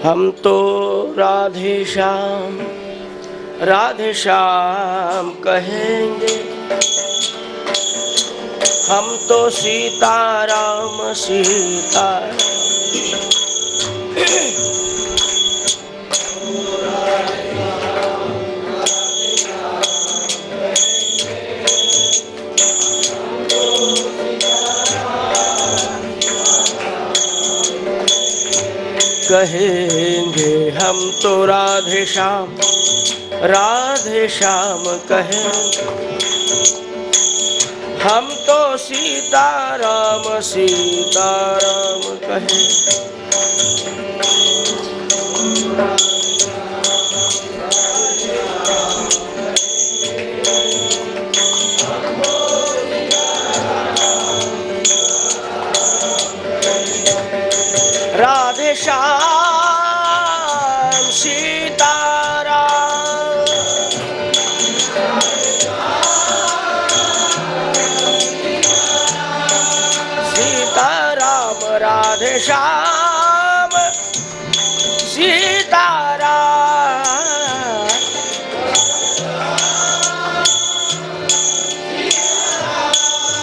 हम तो राधे श्याम कहेंगे, हम तो सीताराम सीताराम। कहेंगे हम तो राधे श्याम कहेंगे, हम तो सीताराम सीताराम कहेंगे। राधे श्याम सीताराम, सीताराम राधे श्याम सीताराम।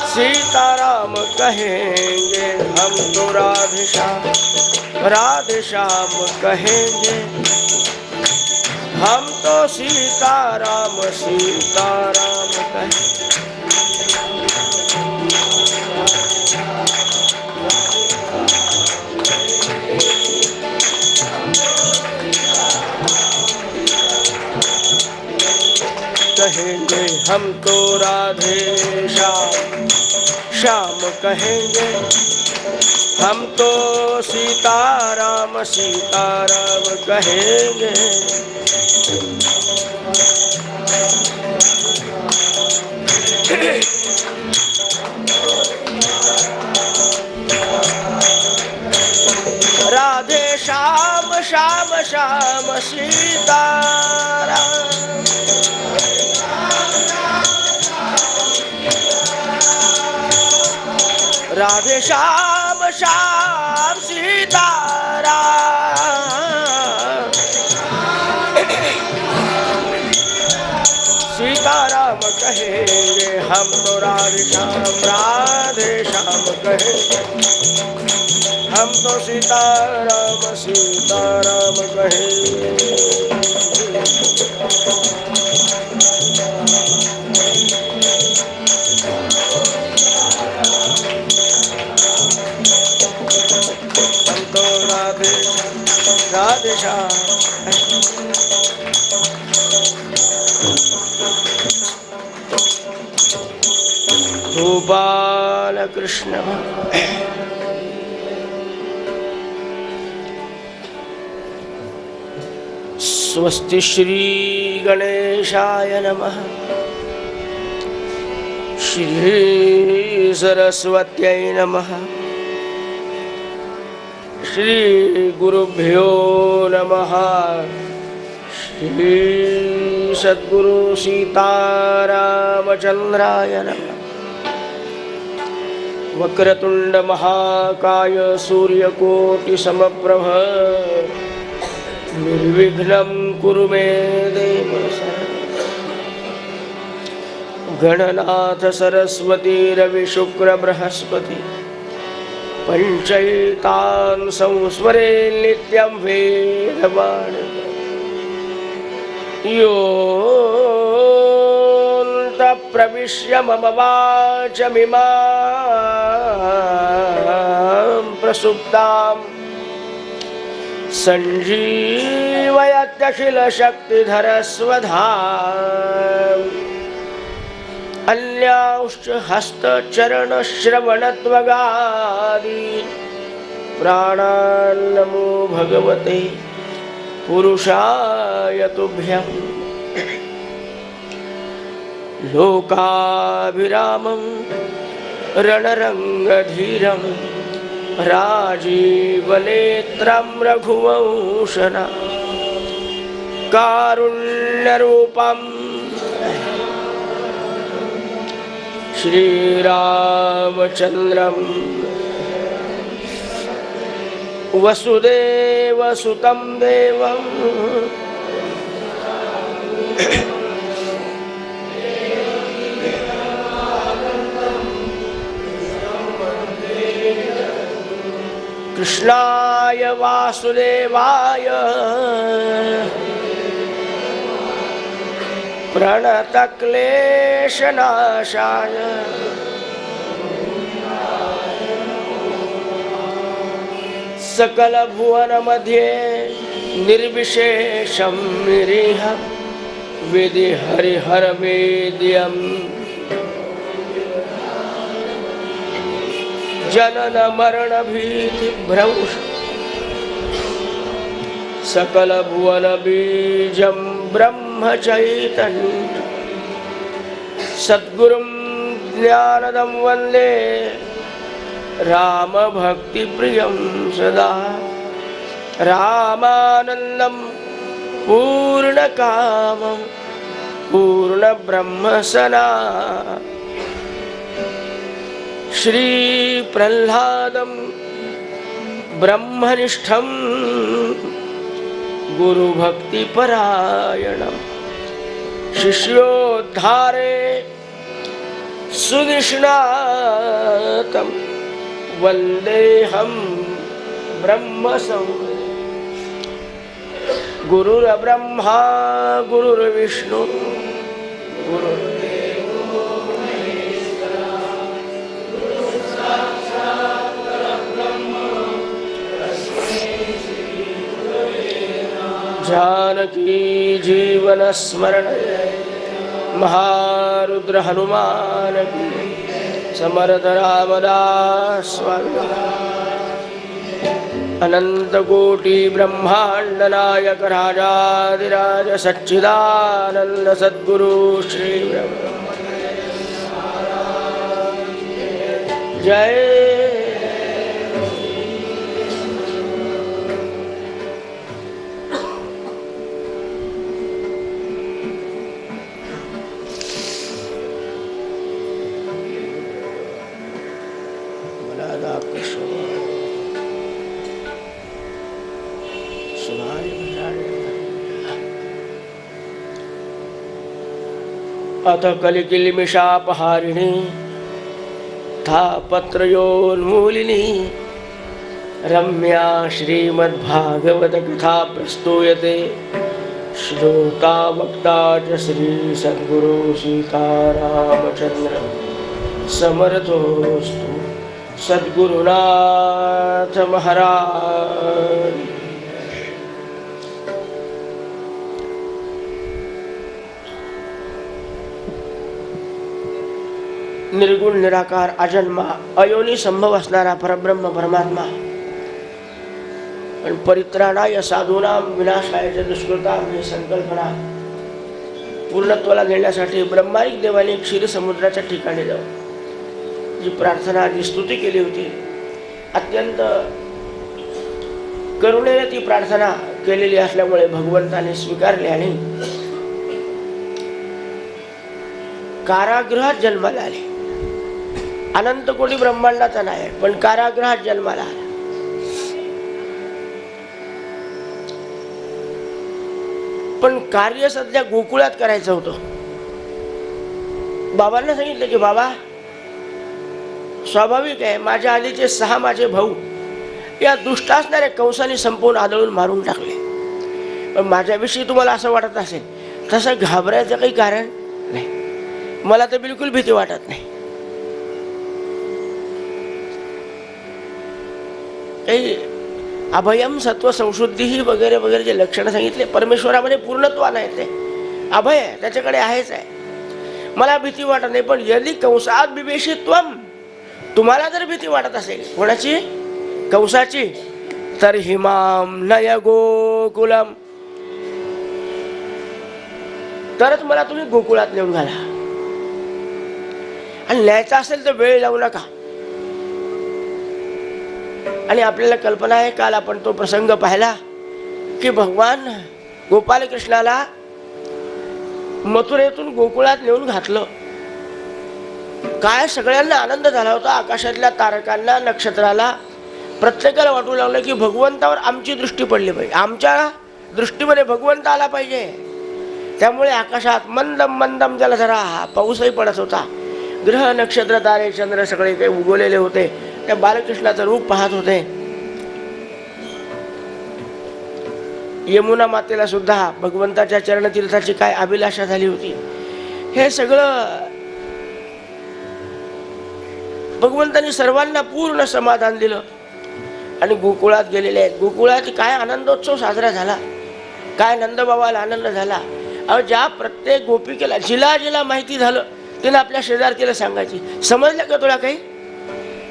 सीताराम कहेंगे हम तो राधे श्याम कहेंगे, हम तो सीताराम सीताराम कहेंगे। कहेंगे हम तो राधे श्याम कहेंगे, हम तो सीताराम सीताराम कहेंगे। राधे श्याम श्याम श्याम सीताराम, राधे श्याम श्याम सीताराम। सीताराम कहेंगे हम तो राधे श्याम कहेंगे, हम तो सीताराम सीताराम कहेंगे। राधे श्याम गोपाल कृष्ण। स्वस्ति श्री गणेशाय नमः, श्री सरस्वत्यै नमः, श्री गुरुभ्यो नमः। श्री सद्गुरु सीतारामचंद्राय नमः। वक्रतुंड महाकाय सूर्यकोटि समप्रभ, निर्विघ्नं कुरु मे देव। गणनाथ सरस्वती रवि शुक्र बृहस्पति, पंचैतान् संस्मरे नित्यं वेदवाणी। योऽन्तः प्रविश्य मम वाचमिमां प्रसुप्तां सञ्जीवयत्यखिलशक्तिधरस्वधाम्। अन्यांश्च हस्तचरणश्रवणत्वगादीन् प्राणान् नमो भगवते पुरुषाय तुभ्यं। लोकाभिरामं रणरङ्गधीरं राजीवनेत्रं रघुवंशना कारुण्यरूपं श्रीरामचन्द्रं वसुदेवसुतं देवं कृष्णाय वासुदेवाय प्रणतक्लेशनाशाय सकलभुवनमध्ये निर्विशेषं निरीह वेदे हरिहरवेद्यम् जनन मरण भीति भ्रंश सकल भुवन बीजं ब्रह्मचैतन्य सद्गुरुं ज्ञानदं वन्दे राम भक्ति प्रियं सदा रामानन्दं पूर्णकामं पूर्णब्रह्मसना श्री प्रह्लादं ब्रह्मनिष्ठं गुरुभक्तिपरायणं शिष्योद्धारे सुनिष्णातं वन्देऽहं ब्रह्मसंस्थां गुरुर्ब्रह्मा गुरुर्विष्णु गुरुर्देवो महेश्वरः जानकी जीवन स्मरण महारुद्र हनुमान की समर्थ रामदास स्वामी अनंत कोटि ब्रह्मांड नायक राजाधिराज सच्चिदानंद सद्गुरु श्री जय अथ कलिकिलिमिषापहारिणी तापत्रयोन्मूलिनी रम्या श्रीमद्भागवत कथा प्रस्तूयते श्रोता वक्ता च श्री सद्गुरु सीतारामचंद्र समर्थोस्तु सद्गुरुनाथ महाराज। निर्गुण निराकार अजन्मा अयोनी संभव असणारा परब्रह्म परमात्मा पण परित्राणाय साधूनां विनाशाय च दुष्कृतां ही संकल्पना पूर्णत्वाला नेण्यासाठी ब्रह्मानिक देवाने क्षीर समुद्राच्या ठिकाणी जाऊन जी प्रार्थना जी स्तुती केली होती अत्यंत करुणेने ती प्रार्थना केलेली असल्यामुळे भगवंताने स्वीकारली आणि कारागृहात जन्माला आले। अनंत कोटी ब्रह्मांडाचा नाही पण कारागृहात जन्माला आला। पण कार्य सध्या गोकुळात करायचं होतं। बाबांना सांगितलं की बाबा स्वाभाविक आहे माझ्या आधीचे 6 माझे भाऊ या दुष्ट असणाऱ्या कंसाने संपूर्ण आदळून मारून टाकले, पण माझ्याविषयी तुम्हाला असं वाटत असेल तसं घाबरायचं काही कारण नाही, मला तर बिलकुल भीती वाटत नाही। काही अभयम सत्व संशुद्धी वगैरे वगैरे जे लक्षण सांगितले परमेश्वरामध्ये पूर्णत्व नाही, ते अभय आहे त्याच्याकडे आहेच आहे, मला भीती वाटत नाही। पण यदि कंसात बिभेषित्वम तुम्हाला जर भीती वाटत असेल कोणाची कंसाची तर हिमाम नय गोकुलम तरच मला तुम्ही गोकुळात नेऊन घाला आणि न्यायचं असेल तर वेळ लावू नका। आणि आपल्याला कल्पना आहे काल आपण तो प्रसंग पाहिला की भगवान गोपाल कृष्णाला मथुरेतून गोकुळात नेऊन घातलं। काय सगळ्यांना आनंद झाला होता, आकाशातल्या तारकांना नक्षत्राला प्रत्येकाला वाटू लागलं की भगवंतावर आमची दृष्टी पडली पाहिजे, आमच्या दृष्टीमध्ये भगवंत आला पाहिजे. त्यामुळे आकाशात मंदम मंदम जरा जरा पाऊसही पडत होता. ग्रह नक्षत्र तारे चंद्र सगळे काही उगवलेले होते. त्या बालकृष्णाचं रूप पाहत होते. यमुना मातेला सुद्धा भगवंताच्या चरणतीर्थाची काय अभिलाषा झाली होती. हे सगळं भगवंतांनी सर्वांना पूर्ण समाधान दिलं आणि गोकुळात गेलेले आहेत. गोकुळात काय आनंदोत्सव साजरा झाला, काय नंदबाबाला आनंद झाला. अहो, ज्या प्रत्येक गोपिकेला जिला जिला माहिती झालं तिनं आपल्या शेजारतीला सांगायची. समजलं का तुला काही?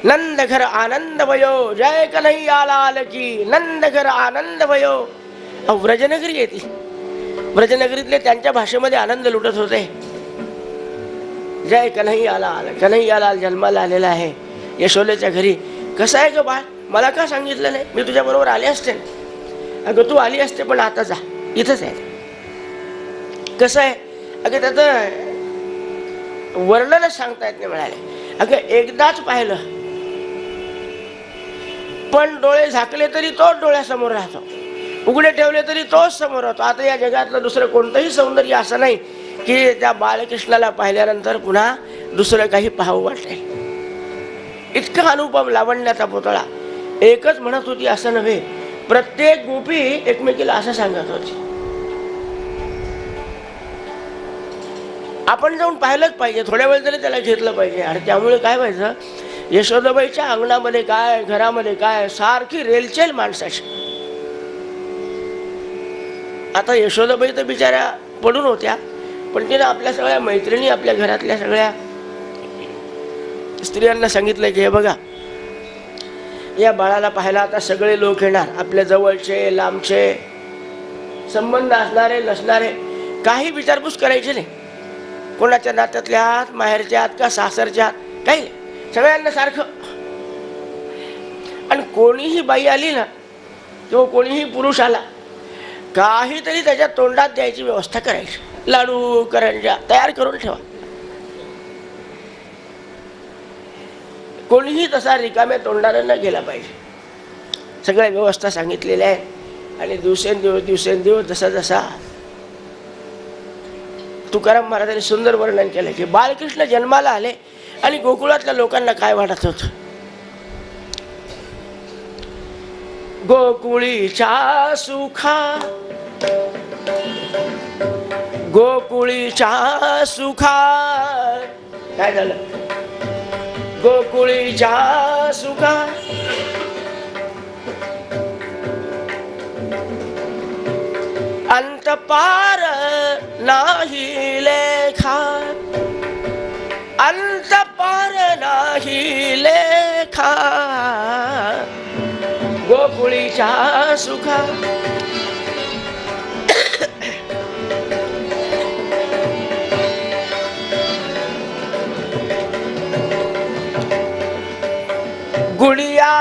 नंद घर आनंद भयो, जय कन्हैया लाल की, नंद घर आनंद भयो. अहो, व्रजनगरी आहे ती. व्रजनगरीतले त्यांच्या भाषेमध्ये आनंद लुटत होते. जय कन्हैया लाल, कन्हैया लाल जन्माला आलेला आहे यशोदेच्या घरी. कसं आहे ग बाळ, मला का सांगितलं नाही? मी तुझ्या बरोबर आले असते. अगं तू आली असते पण आता जा, इथंच आहे. कसं आहे अगं, त्याचं वर्णनच सांगता येत नाही म्हणाले. अगं एकदाच पाहिलं पण डोळे झाकले तरी तोच डोळ्यासमोर राहतो, उघडे ठेवले तरी तोच समोर राहतो. आता या जगातलं दुसरं कोणतंही सौंदर्य असं नाही की त्या बालकृष्णाला पाहिल्यानंतर पुन्हा दुसरं काही पाहावं वाटेल. इतका अनुपम लावण्याचा पुतळा. एकच म्हणत होती असं नव्हे, प्रत्येक गोपी एकमेकीला असं सांगत होती. आपण जाऊन पाहिलंच पाहिजे, थोड्या वेळ तरी त्याला घेतलं पाहिजे. आणि त्यामुळे काय व्हायचं, यशोदाबाईच्या अंगणामध्ये काय, घरामध्ये काय, सारखी रेलचेल माणसाची. आता यशोदाबाई तर बिचाऱ्या पडून होत्या, पण तिने आपल्या सगळ्या मैत्रिणी, आपल्या घरातल्या सगळ्या स्त्रियांना सांगितलं की हे बघा, या बाळाला पाहायला आता सगळे लोक येणार, आपल्या जवळचे लांबचे, संबंध असणारे नसणारे, काही विचारपूस करायची नाही. कोणाच्या नात्यातल्या आहात, माहेरच्या आहात का सासरच्या आहात, काही नाही, सगळ्यांना सारखं. आणि कोणीही बाई आली ना किंवा कोणीही पुरुष आला, काहीतरी त्याच्या तोंडात द्यायची व्यवस्था करायची. लाडू करंजा तयार करून ठेवा. कोणीही तसा रिकाम्या तोंडानं न गेला पाहिजे. सगळ्या व्यवस्था सांगितलेल्या आहेत. आणि दिवसेंदिवस जसा जसा तुकाराम महाराजांनी सुंदर वर्णन केलं की बालकृष्ण जन्माला आले आणि गोकुळातल्या लोकांना काय वाटत होतं. गोकुळीच्या सुखा, गोकुळीच्या सुखा, काय झालं, गोकुळीच्या सुखा अंत पार नाही लेखा, अंत पार नाही लेखा, गोकुळीच्या सुखा. गुडिया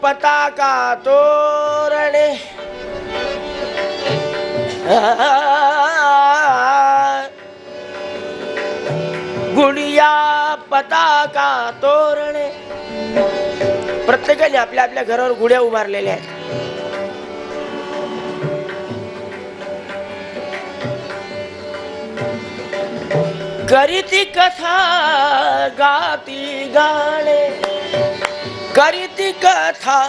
पताका तोरणे, गुडिया पताका तोरणे. प्रत्येकाने आपल्या आपल्या घरावर गुड्या उभारलेल्या आहेत. करीती कथा गाती गाणे, करीती कथा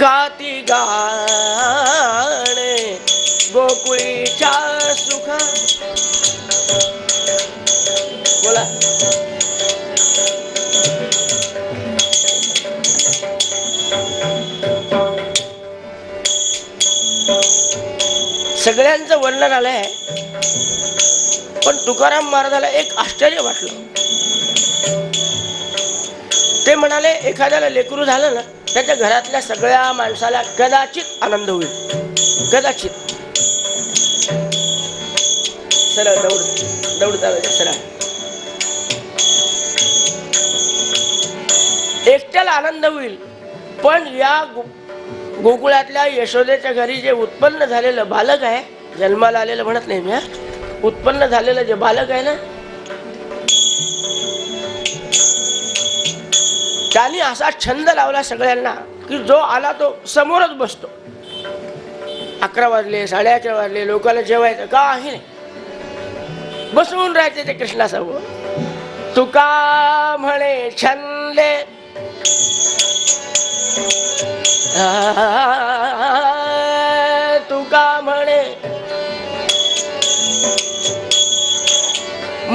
गाती गाणे, गोकुळीच्या सुखा. बोला. सगळ्यांचं वर्णन आलंय, पण तुकाराम महाराजाला एक आश्चर्य वाटलं. ते म्हणाले, एखाद्याला लेकरू झालं ना, त्याच्या घरातल्या सगळ्या माणसाला कदाचित आनंद होईल, कदाचित. सरळ दौड चालायचं सरळ. एकट्याला आनंद होईल, पण या गोकुळातल्या यशोदेच्या घरी जे उत्पन्न झालेलं बालक आहे, जन्माला आलेलं म्हणत नाही मी, उत्पन्न झालेलं जे बालक आहे ना, त्यांनी असा छंद लावला सगळ्यांना. की जो आला तो समोरच बसतो. 11 वाजले 11:30 वाजले लोकांना जेवायचं काही नाही, बसवून राहायचे ते कृष्णासमोर. तुका म्हणे छंदे तुका म्हणे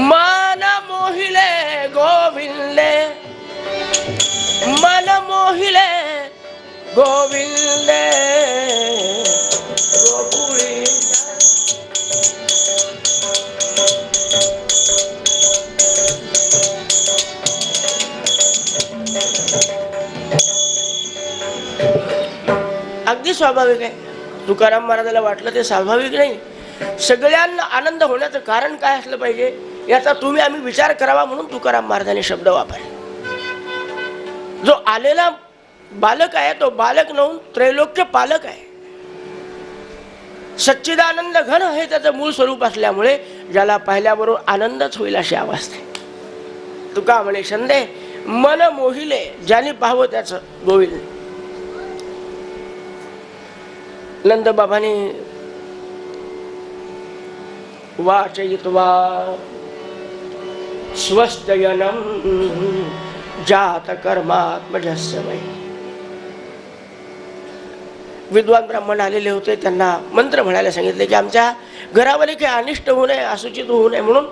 मन मोहिले गोविंदे, मन मोहिले गोविंदे गोकुळी. अगदी स्वाभाविक आहे. तुकाराम महाराजाला वाटलं ते स्वाभाविक नाही. सगळ्यांना आनंद होण्याचं कारण काय असलं पाहिजे याचा तुम्ही आम्ही विचार करावा म्हणून तुकाराम महाराजांनी शब्द वापरले. जो आलेला बालक आहे तो बालक नव्हून त्रैलोक्य पालक आहे. सच्चिदानंद घन हे त्याचं मूळ स्वरूप असल्यामुळे ज्याला पाहिल्याबरोबर आनंदच होईल अशी अवस्था आहे. तुका म्हणे छंदे मन मोहिले, ज्याने पाहावं त्याचं गोविंद. नंदबाबांनी वाचयित्वा स्वस्तयनं जात कर्मात्मजस्य वै. विद्वान ब्राह्मण आलेले होते, त्यांना मंत्र म्हणायला सांगितले की आमच्या घरावर काही अनिष्ट होऊ नये, असूचित होऊ नये म्हणून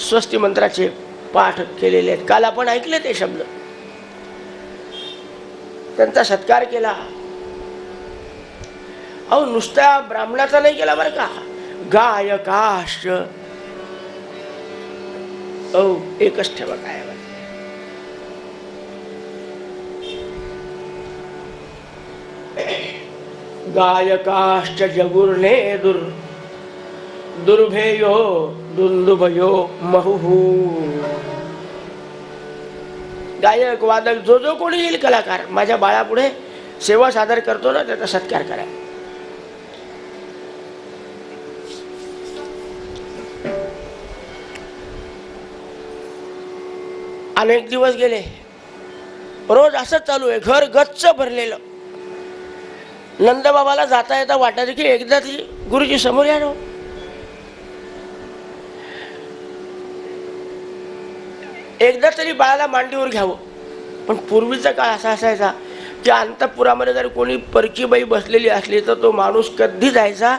स्वस्ती मंत्राचे पाठ केलेले आहेत. काल आपण ऐकले ते शब्द. त्यांचा सत्कार केला. अहो नुसत्या ब्राह्मणाचा नाही केला बरं का, गायकाश्च. एकच ठेवा काय गायकाश्च जगुर्ने दुर्भेयो दुंदुभयो महुहू. गायक वादक जो जो कोणी येईल कलाकार माझ्या बाळापुढे सेवा सादर करतो ना त्याचा सत्कार करा. अनेक दिवस गेले. रोज असंच चालू आहे, घर गच्च भरलेलं. नंदबाबाला जाता येता वाटायचं की एकदा ती गुरुजी समोर या ना. एकदा तरी बाळाला मांडीवर घ्यावं. पण पूर्वीचा काळ असा असायचा की अंतःपुरामध्ये जर कोणी परकी बाई बसलेली असली तर तो माणूस कधी जायचा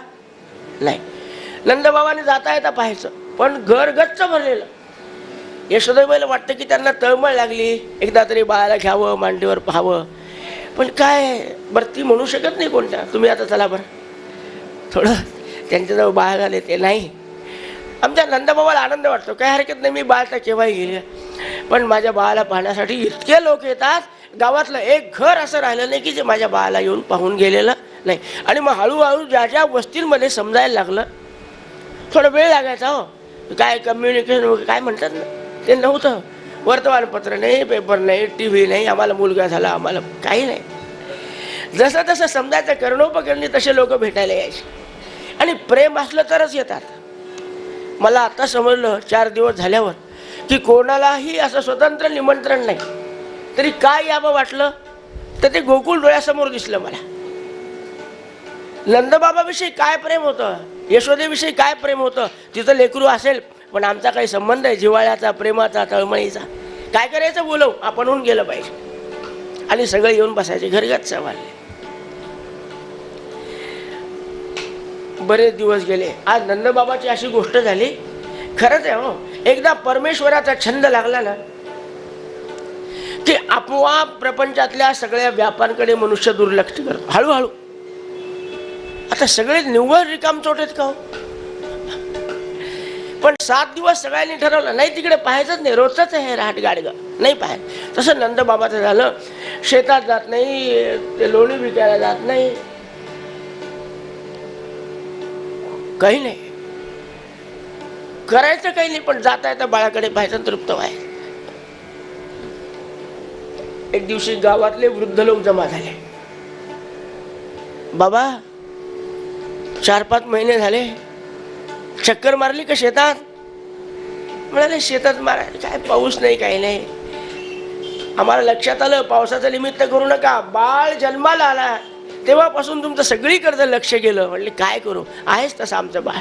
नाही. नंदबाबाने जाता येता पाहायचं, पण घर गच्च भरलेलं. यशोदाबाईला वाटतं की त्यांना तळमळ लागली, एकदा तरी बाळाला घ्यावं, मांडीवर पाहावं. पण काय बरं ती म्हणू शकत नाही कोणत्या, तुम्ही आता चला बरं थोडं त्यांच्याजवळ बाळ झाले ते नाही. आमच्या नंदबाबाला आनंद वाटतो, काय हरकत नाही, मी बाळता केव्हाही गेले. पण माझ्या बाळाला पाहण्यासाठी इतके लोक येतात, गावातलं एक घर असं राहिलं नाही की जे माझ्या बाळाला येऊन पाहून गेलेलं नाही. आणि मग हळूहळू ज्या ज्या वस्तींमध्ये समजायला लागलं, थोडा वेळ लागायचा. हो काय कम्युनिकेशन काय म्हणतात ना ते नव्हतं. वर्तमानपत्र नाही, पेपर नाही, टी व्ही नाही, आम्हाला मुलगा झाला, आम्हाला काही नाही. जसं तसं समजायचं कर्णोपकरणी तसे लोक भेटायला यायचे. आणि प्रेम असलं तरच येतात. मला आता समजलं 4 दिवस झाल्यावर की कोणालाही असं स्वतंत्र निमंत्रण नाही तरी काय यावं वाटलं तर ते गोकुळ डोळ्यासमोर दिसलं मला. नंदबाबाविषयी काय प्रेम होतं, यशोदेविषयी काय प्रेम होतं. तिचं लेकरू असेल पण आमचा काही संबंध आहे जिव्हाळ्याचा, प्रेमाचा, तळमळीचा. काय करायचं बोलव, आपण होऊन गेलं पाहिजे. आणि सगळे येऊन बसायचे, घरगच्च वाढले. बरेच दिवस गेले. आज नंदबाबाची अशी गोष्ट झाली, खरंच आहे हो, एकदा परमेश्वराचा छंद लागला ना की आपोआप प्रपंचातल्या सगळ्या व्यापांकडे मनुष्य दुर्लक्ष करतो हळूहळू. आता सगळे निव्वळ रिकामचोट आहेत का हो? पण 7 दिवस सगळ्यांनी ठरवलं नाही तिकडे पाहायचंच नाही, रोजच आहे राहट गाडगं नाही पाहायचं. तसं नंदबाबाचं झालं. शेतात जात नाही, ते लोणी विकायला जात नाही, काही नाही करायचं, काही नाही. पण जाता येता बाळाकडे पाहायचं, तृप्त व्हायचं. एक दिवशी गावातले वृद्ध लोक जमा झाले. बाबा 4-5 महिने झाले, चक्कर मारली का शेतात? म्हणाले शेतात मारायला काय पाऊस नाही, काही नाही. आम्हाला लक्षात आलं पावसाचं निमित्त करू नका. बाळ जन्माला आला तेव्हापासून तुमचं सगळीकडचं लक्ष गेलं. म्हणले काय करू, आहेच तसं आमचं बाळ.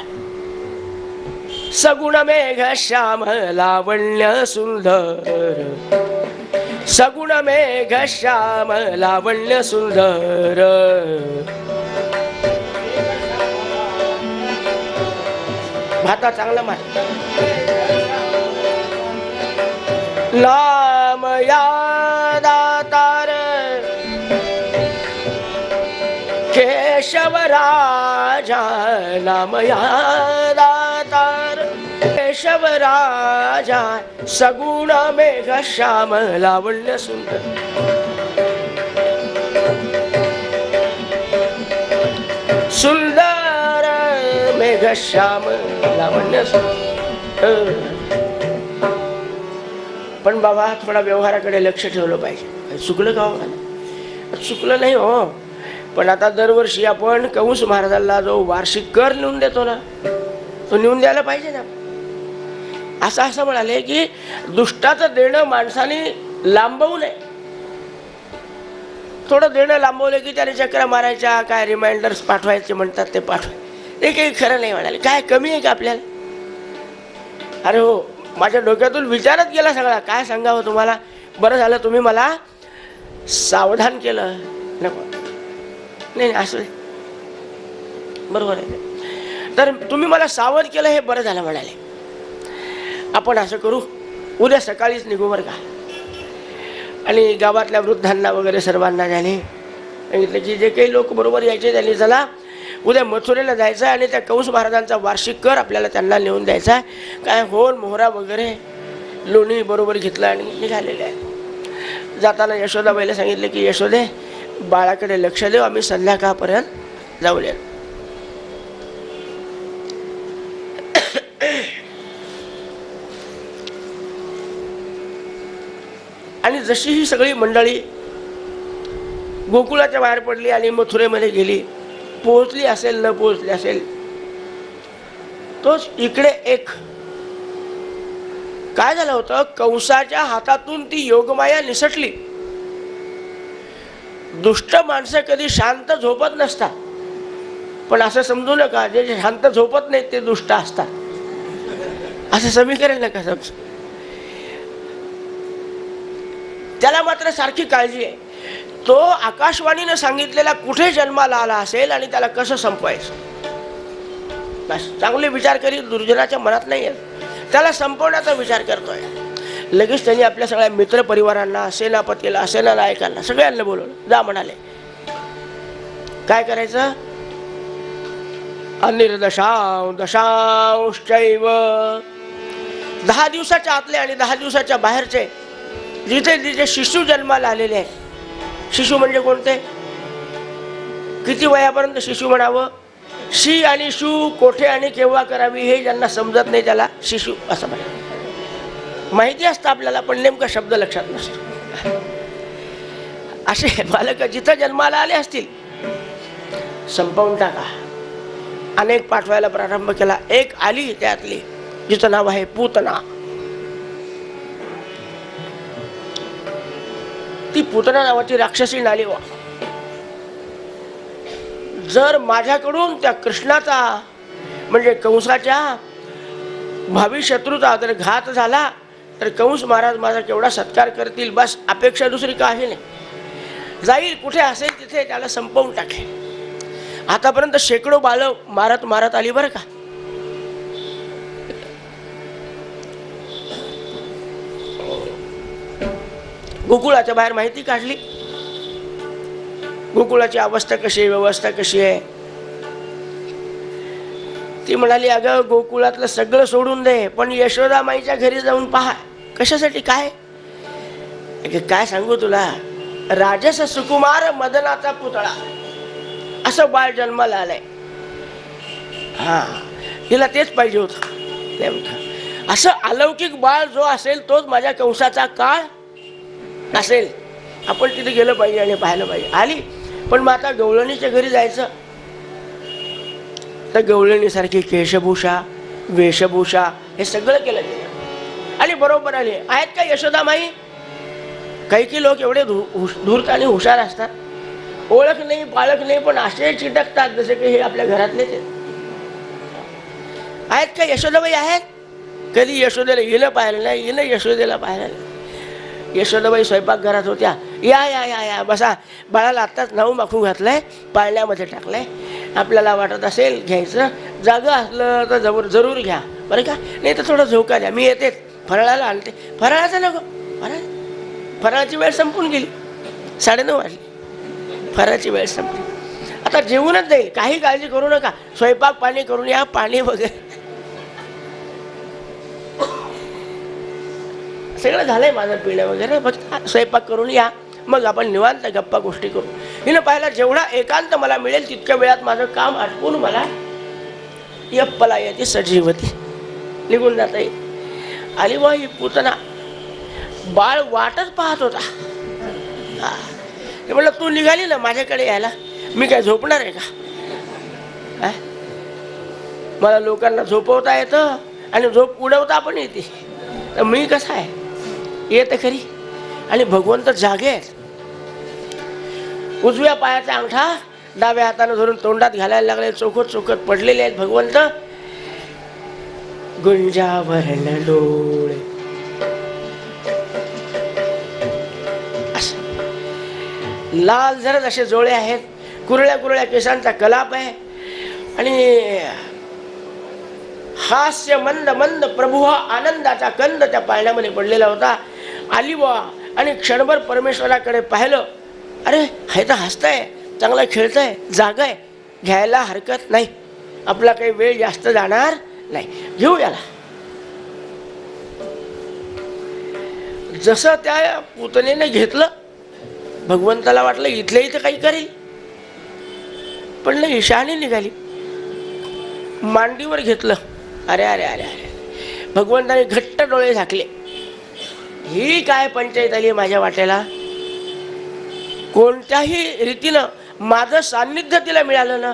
सगुण मेघ श्याम लावण्य सुंदर, सगुण मेघ श्याम लावण्य सुंदर. भाता चांगला मार. नाम या दातार केशव राजा, नाम या दातार केशव राजा. सगुण मेघ श्याम लावण्य सुंदर. सुंदर मेघ श्याम लावण्य सुंदर. पण बाबा थोडा व्यवहाराकडे लक्ष ठेवलं पाहिजे. चुकलं का हो? चुकलं नाही हो, पण आता दरवर्षी आपण कंस महाराजांना जो वार्षिक कर नेऊन देतो ना, तो नेऊन द्यायला पाहिजे ना. असं म्हणाले की दुष्टाचं देणं माणसाने लांबवू नये. थोडं देणं लांबवलं की त्याने चक्रा मारायच्या, काय रिमाइंडर्स पाठवायचे म्हणतात ते पाठवाय, ते काही खरं नाही. म्हणाले काय कमी आहे का आपल्याला? अरे हो, माझ्या डोक्यातून विचारत गेला सगळा. काय सांगावं तुम्हाला. बरं झालं तुम्ही मला सावधान केलं. नको नाही असं बरोबर आहे. तर तुम्ही मला सावध केलं हे बरं झालं. म्हणाले आपण असं करू, उद्या सकाळीच निघू बरं का. आणि गावातल्या वृद्धांना वगैरे सर्वांना ज्याने सांगितलं की जे काही लोक बरोबर यायचे त्यांनी चला उद्या मथुरेला जायचं आणि त्या कंस महाराजांचा वार्षिक कर आपल्याला त्यांना नेऊन द्यायचा. काय होल मोहरा वगैरे लोणी बरोबर घेतलं आणि निघालेले आहे. जाताना यशोदाबाईला सांगितलं की यशोदे बाळाकडे लक्ष देऊ, आम्ही संध्याकाळपर्यंत जाऊया. आणि जशी ही सगळी मंडळी गोकुळाच्या बाहेर पडली आणि मथुरेमध्ये गेली, पोहोचली असेल न पोहोचली असेल, तोच इकडे एक काय झालं होतं, कंसाच्या हातातून ती योगमाया निसटली. दुष्ट माणसं कधी शांत झोपत नसतात, पण असं समजू नका जे शांत झोपत नाहीत ते दुष्ट असतात, असं समीकरण नका समजू. त्याला मात्र सारखी काळजी आहे. तो आकाशवाणीनं सांगितलेला कुठे जन्माला आला असेल आणि त्याला कसं संपवायचं, बस चांगले विचार करीत दुर्जनाच्या मनात नाही आहे. त्याला संपवण्याचा विचार करतोय. लगेच त्यांनी आपल्या सगळ्या मित्रपरिवारांना, सेनापतीला, सेनानायकांना सगळ्यांना बोलवलं. जा म्हणाले. काय करायचं? अनिर्दशां दशांश्चैव, 10 दिवसाच्या आतले आणि 10 दिवसाच्या बाहेरचे जिथे जिथे शिशु जन्माला आलेले आहेत. शिशु म्हणजे कोणते? किती वयापर्यंत शिशु म्हणावं? शी आणि शू, कोठे आणि केव्हा करावी हे ज्यांना समजत नाही त्याला शिशु असं म्हणतात. माहिती असतं आपल्याला पण नेमका शब्द लक्षात नसतो. असे बालक जिथं जन्माला आले असतील संपवून टाका. अनेक पाठवायला प्रारंभ केला. एक आली त्यातली जिचं नाव आहे पूतना. ती पूतना नावाची राक्षसी नाली. जर माझ्याकडून त्या कृष्णाचा म्हणजे कंसाच्या भावी शत्रूचा जर घात झाला तर कंस महाराज माझा केवढा सत्कार करतील, बस अपेक्षा दुसरी काही नाही. जाईल कुठे असेल तिथे त्याला संपवून टाकेल. आतापर्यंत शेकडो बाळ मारत मारत आली बरं का. गोकुळाच्या बाहेर माहिती काढली. गोकुळाची अवस्था कशी आहे, व्यवस्था कशी आहे. ती म्हणाली अगं गोकुळातलं सगळं सोडून दे, पण यशोदा माईच्या घरी जाऊन पहा. कशासाठी? काय काय सांगू तुला. राजस सुकुमार मदनाचा पुतळा असं बाळ जन्माला आलंय. हा, तिला तेच पाहिजे होतं. असं अलौकिक बाळ जो असेल तोच माझ्या कंसाचा काळ असेल. आपण तिथे गेलं पाहिजे आणि पाहायला पाहिजे. आली, पण मग आता गवळणीच्या घरी जायचं तर गवळणीसारखी केशभूषा, वेशभूषा हे सगळं केलं गेलं. आणि बरोबर आले आहेत का यशोदा माई? काही काही लोक एवढे धूर्त आणि हुशार असतात, ओळख नाही पाळख नाही पण असे चिटकतात जसे की हे आपल्या घरातलेच आहेत का. यशोदाबाई आहेत, कधी यशोदेला हिनं पाहिलं नाही, हिनं यशोदेला पाहिलं नाही. यशोदाबाई स्वयंपाकघरात होत्या, या या या या बसा, बाळाला आत्ताच नाऊ माखू घातलंय, पाळण्यामध्ये टाकलंय, आपल्याला वाटत असेल घ्यायचं, जागं असलं तर जरूर घ्या बरं का, नाही तर थोडं झोका द्या, मी येते फराळाला आणते. फराळाचं नको, फराळाची वेळ संपून गेली, 9:30 वाजली, फराळाची वेळ संपली, आता जेवूनच जाईल, काही काळजी करू नका, स्वयंपाक पाणी करून या, पाणी वगैरे सगळं झालंय माझं पिणं वगैरे, फक्त स्वयंपाक करून या, मग आपण निवांत गप्पा गोष्टी करू. हिनं पाहिला जेवढा एकांत मला मिळेल तितक्या वेळात माझं काम आटपून मला यप्पला याची सजीवती निघून जाता येईल. आली बा ही पुतना, बाळ वाटच पाहत होता. ते म्हटलं तू निघाली ना माझ्याकडे यायला, मी काय झोपणार आहे का. मला लोकांना झोपवता येतं आणि झोप उडवता पण येते, तर मी कसं आहे येत खरी. आणि भगवंत जागे आहेत. उजव्या पायाचा अंगठा डाव्या हाताने धरून तोंडात घालायला लागले, चोखत चोखत पडलेले आहेत भगवंत. गुंजावरण डोळे लाल जरद असे डोळे आहेत, कुरळ्या कुरळ्या केसांचा कलाप आहे आणि हास्य मंद मंद प्रभू हा आनंदाचा कंद त्या पाळण्यामध्ये पडलेला होता. आली बा आणि क्षणभर परमेश्वराकडे पाहिलं, अरे हे तर हसतंय, चांगलं खेळतंय, जागा आहे, घ्यायला हरकत नाही, आपला काही वेळ जास्त जाणार नाही, घेऊ याला. जसं त्या पुतनेने घेतलं, भगवंताला वाटलं इथल्या इथं काही करेल, पण नाही, ईशानी निघाली, मांडीवर घेतलं. अरे अरे अरे अरे, भगवंताने घट्ट डोळे झाकले. ही काय पंचायत आली माझ्या वाट्याला. कोणत्याही रीतीनं माझं सान्निध्य तिला मिळालं ना,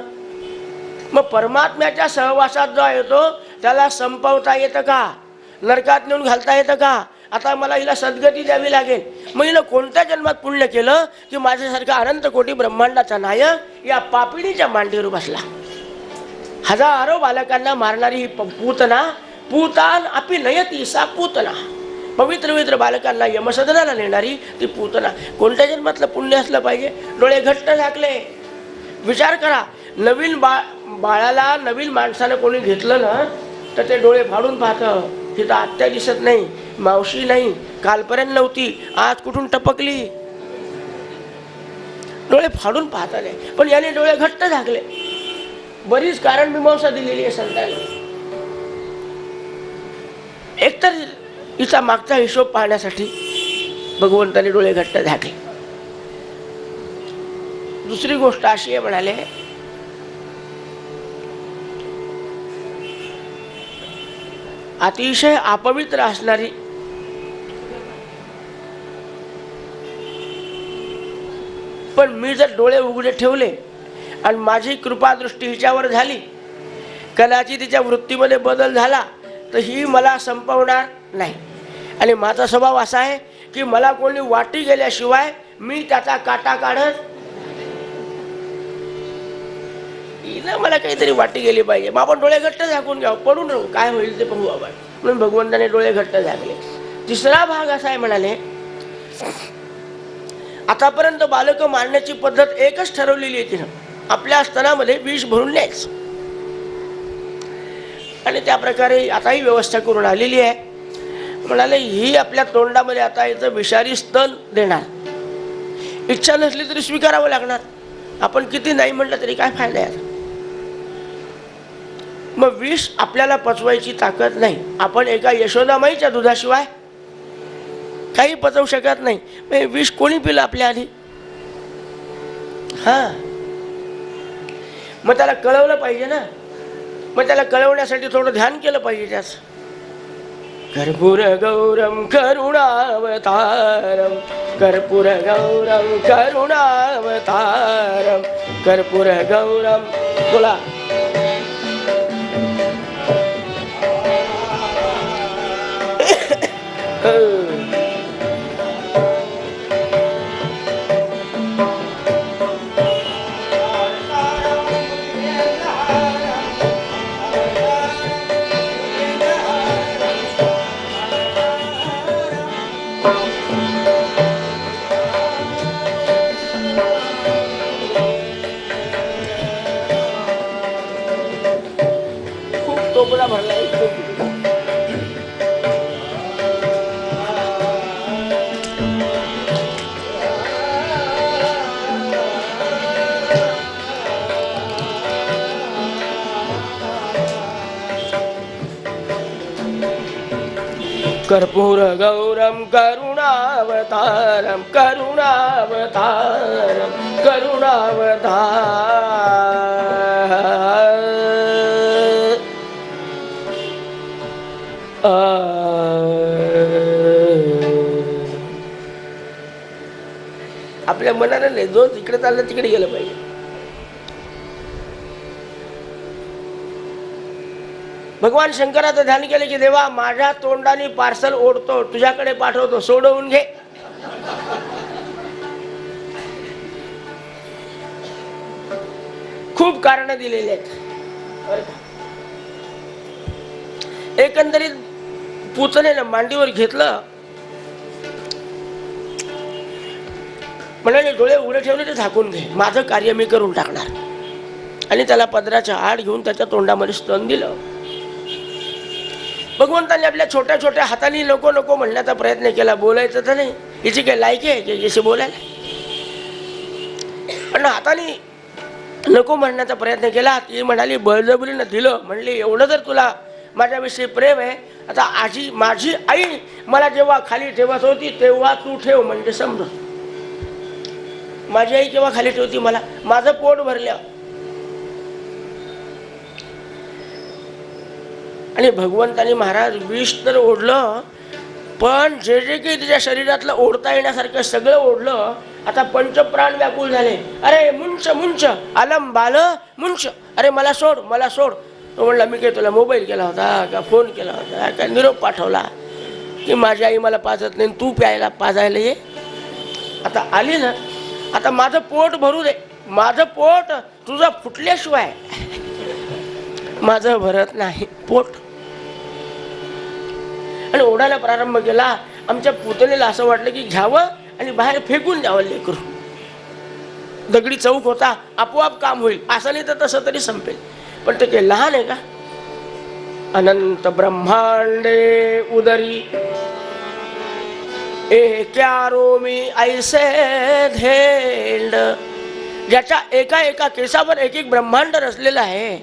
मग परमात्म्याच्या सहवासात जो येतो त्याला संपवता येतं का, नरकात नेऊन घालता येतं का. आता मला हिला सद्गती द्यावी लागेल. मग हिनं कोणत्या जन्मात पुण्य केलं की माझ्यासारखा अनंत कोटी ब्रह्मांडाचा नायक या पापिणीच्या मांडीवर बसला. हजारो बालकांना मारणारी ही पूतना, पूतान अपि नयती सा पूतना, पवित्र पवित्र बालकांना यमसदनाला नेणारी ती पूतना. कोणत्या जन्मातलं पुण्य असलं पाहिजे. डोळे घट्ट झाकले. विचार करा, नवीन बाळाला नवीन माणसानं कोणी घेतलं ना तर ते डोळे फाडून पाहतं. तिथं आत्या दिसत नाही, मावशी नाही, कालपर्यंत नव्हती, आज कुठून टपकली, डोळे फाडून पाहता नाही. पण याने डोळे घट्ट झाकले. बरीच कारण मीमांसा दिलेली आहे संतांनी. एकतर हिचा मागचा हिशोब पाहण्यासाठी भगवंताने डोळे घट्ट झाकले. दुसरी गोष्ट अशी आहे, म्हणाले अतिशय अपवित्र असणारी पण मी जर डोळे उघडे ठेवले आणि माझी कृपादृष्टी हिच्यावर झाली, कदाचित तिच्या वृत्तीमध्ये बदल झाला तर ही मला संपवणार नाही. आणि माझा स्वभाव असा आहे की मला कोणी वाटी गेल्याशिवाय मी त्याचा काटा काढत. हिला मला काहीतरी वाटी गेली पाहिजे, मग आपण डोळे घट्ट झाकून घ्यावं, पडून राहू, काय होईल ते पाहू आपण. म्हणून भगवंताने डोळे घट्ट झाकले. तिसरा भाग असा आहे, म्हणाले आतापर्यंत बालक मारण्याची पद्धत एकच ठरवलेली आहे तिनं, आपल्या स्तनामध्ये विष भरून न्यायचं. आणि त्या प्रकारे आताही व्यवस्था करून आलेली आहे. म्हणाले ही आपल्या तोंडामध्ये आता याचं विषारी स्तन देणार. इच्छा नसली तरी स्वीकारावं लागणार. आपण किती नाही म्हटलं तरी काय फायदा आहे. मग विष आपल्याला पचवायची ताकद नाही. आपण एका यशोदामाईच्या दुधाशिवाय काही पचवू शकत नाही. विष कोणी पिलं आपल्या आधी. हा, मग त्याला कळवलं पाहिजे ना. मग त्याला कळवण्यासाठी थोडं ध्यान केलं पाहिजे. त्याच कर्पूर गौरम करुणावतारम, कर्पूर गौरम करुणावतारम, कर्पूर गौरम. बोला कर्पूर गौरम करुणावतारम करुणावतारम आपल्या मनाला नाही, जो तिकडे चाललं तिकडे गेलं पाहिजे. भगवान शंकराचं ध्यान केलं की देवा माझ्या तोंडाने पार्सल ओढतो, तुझ्याकडे पाठवतो, सोडवून घे. खूप कारण दिलेली आहेत. एकंदरीत पुतणे मांडीवर घेतलं, म्हणाले डोळे उघडे ठेवले ते झाकून घे, माझं कार्य मी करून टाकणार. आणि त्याला पदराच्या आड घेऊन त्याच्या तोंडामध्ये स्तन दिलं. भगवंतांनी आपल्या छोट्या छोट्या हाताने नको नको म्हणण्याचा प्रयत्न केला. बोलायचं तर नाही, हिची काय लायकी आहे की जशी बोलायला, पण हाताने नको म्हणण्याचा प्रयत्न केला. ती म्हणाली बळजबरीनं दिलं. म्हणली एवढं जर तुला माझ्याविषयी प्रेम आहे, आता आजी माझी आई मला जेव्हा खाली ठेवत होती तेव्हा तू ठेव, म्हणजे समज. माझी आई केव्हा खाली ठेवती मला? माझं पोट भरलं. आणि भगवंतानी महाराज विष तर ओढलं, पण जे जे काही तिच्या शरीरातलं ओढता येण्यासारखं सगळं ओढलं. आता पंचप्राण व्याकुळ झाले. अरे मुंच मुंच आलम बाल मुंच, अरे मला सोड मला सोड. तो म्हणला मी काय तुला मोबाईल केला होता का, फोन केला होता का, निरोप पाठवला की माझी आई मला पाजत नाही, तू प्यायला पाजायला ये. आता आली ना, आता माझं पोट भरू दे. माझं पोट तुझं फुटल्याशिवाय माझं भरत नाही पोट. आणि ओढायला प्रारंभ केला. आमच्या पुतणीला असं वाटलं की घ्यावं आणि बाहेर फेकून द्यावं लेकरू. दगडी चौक होता, आपोआप काम होईल, असं नाही तर तसं तरी संपेल. पण ते काही लहान आहे का? अनंत ब्रह्मांडे उदरी क्या रोमी ऐसे धेंड, ज्याच्या एका एका केसावर एक एक ब्रह्मांड रचलेला आहे,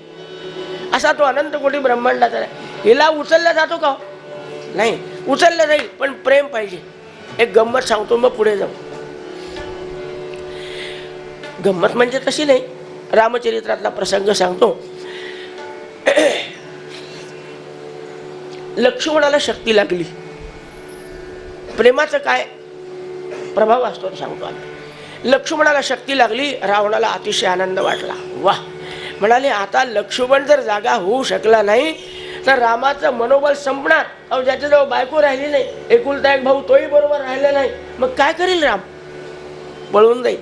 असा तो अनंत कोटी ब्रह्मांडाचा आहे. हिला उचलला जातो का? नाही, उचललं जाईल पण प्रेम पाहिजे. एक गंमत सांगतो मग पुढे जाऊ. गंमत म्हणजे तशी नाही, रामचरित्रातला प्रसंग सांगतो. लक्ष्मणाला शक्ती लागली. प्रेमाचा काय प्रभाव असतो सांगतो आम्ही. लक्ष्मणाला शक्ती लागली. रावणाला अतिशय आनंद वाटला. वाह, म्हणाले आता लक्ष्मण जर जागा होऊ शकला नाही तर रामाचं मनोबल संपणार. अहो ज्याच्याजवळ बायको राहिली नाही, एकुलता एक भाऊ तोही बरोबर राहिला नाही, मग काय करील राम? पळून जाईल.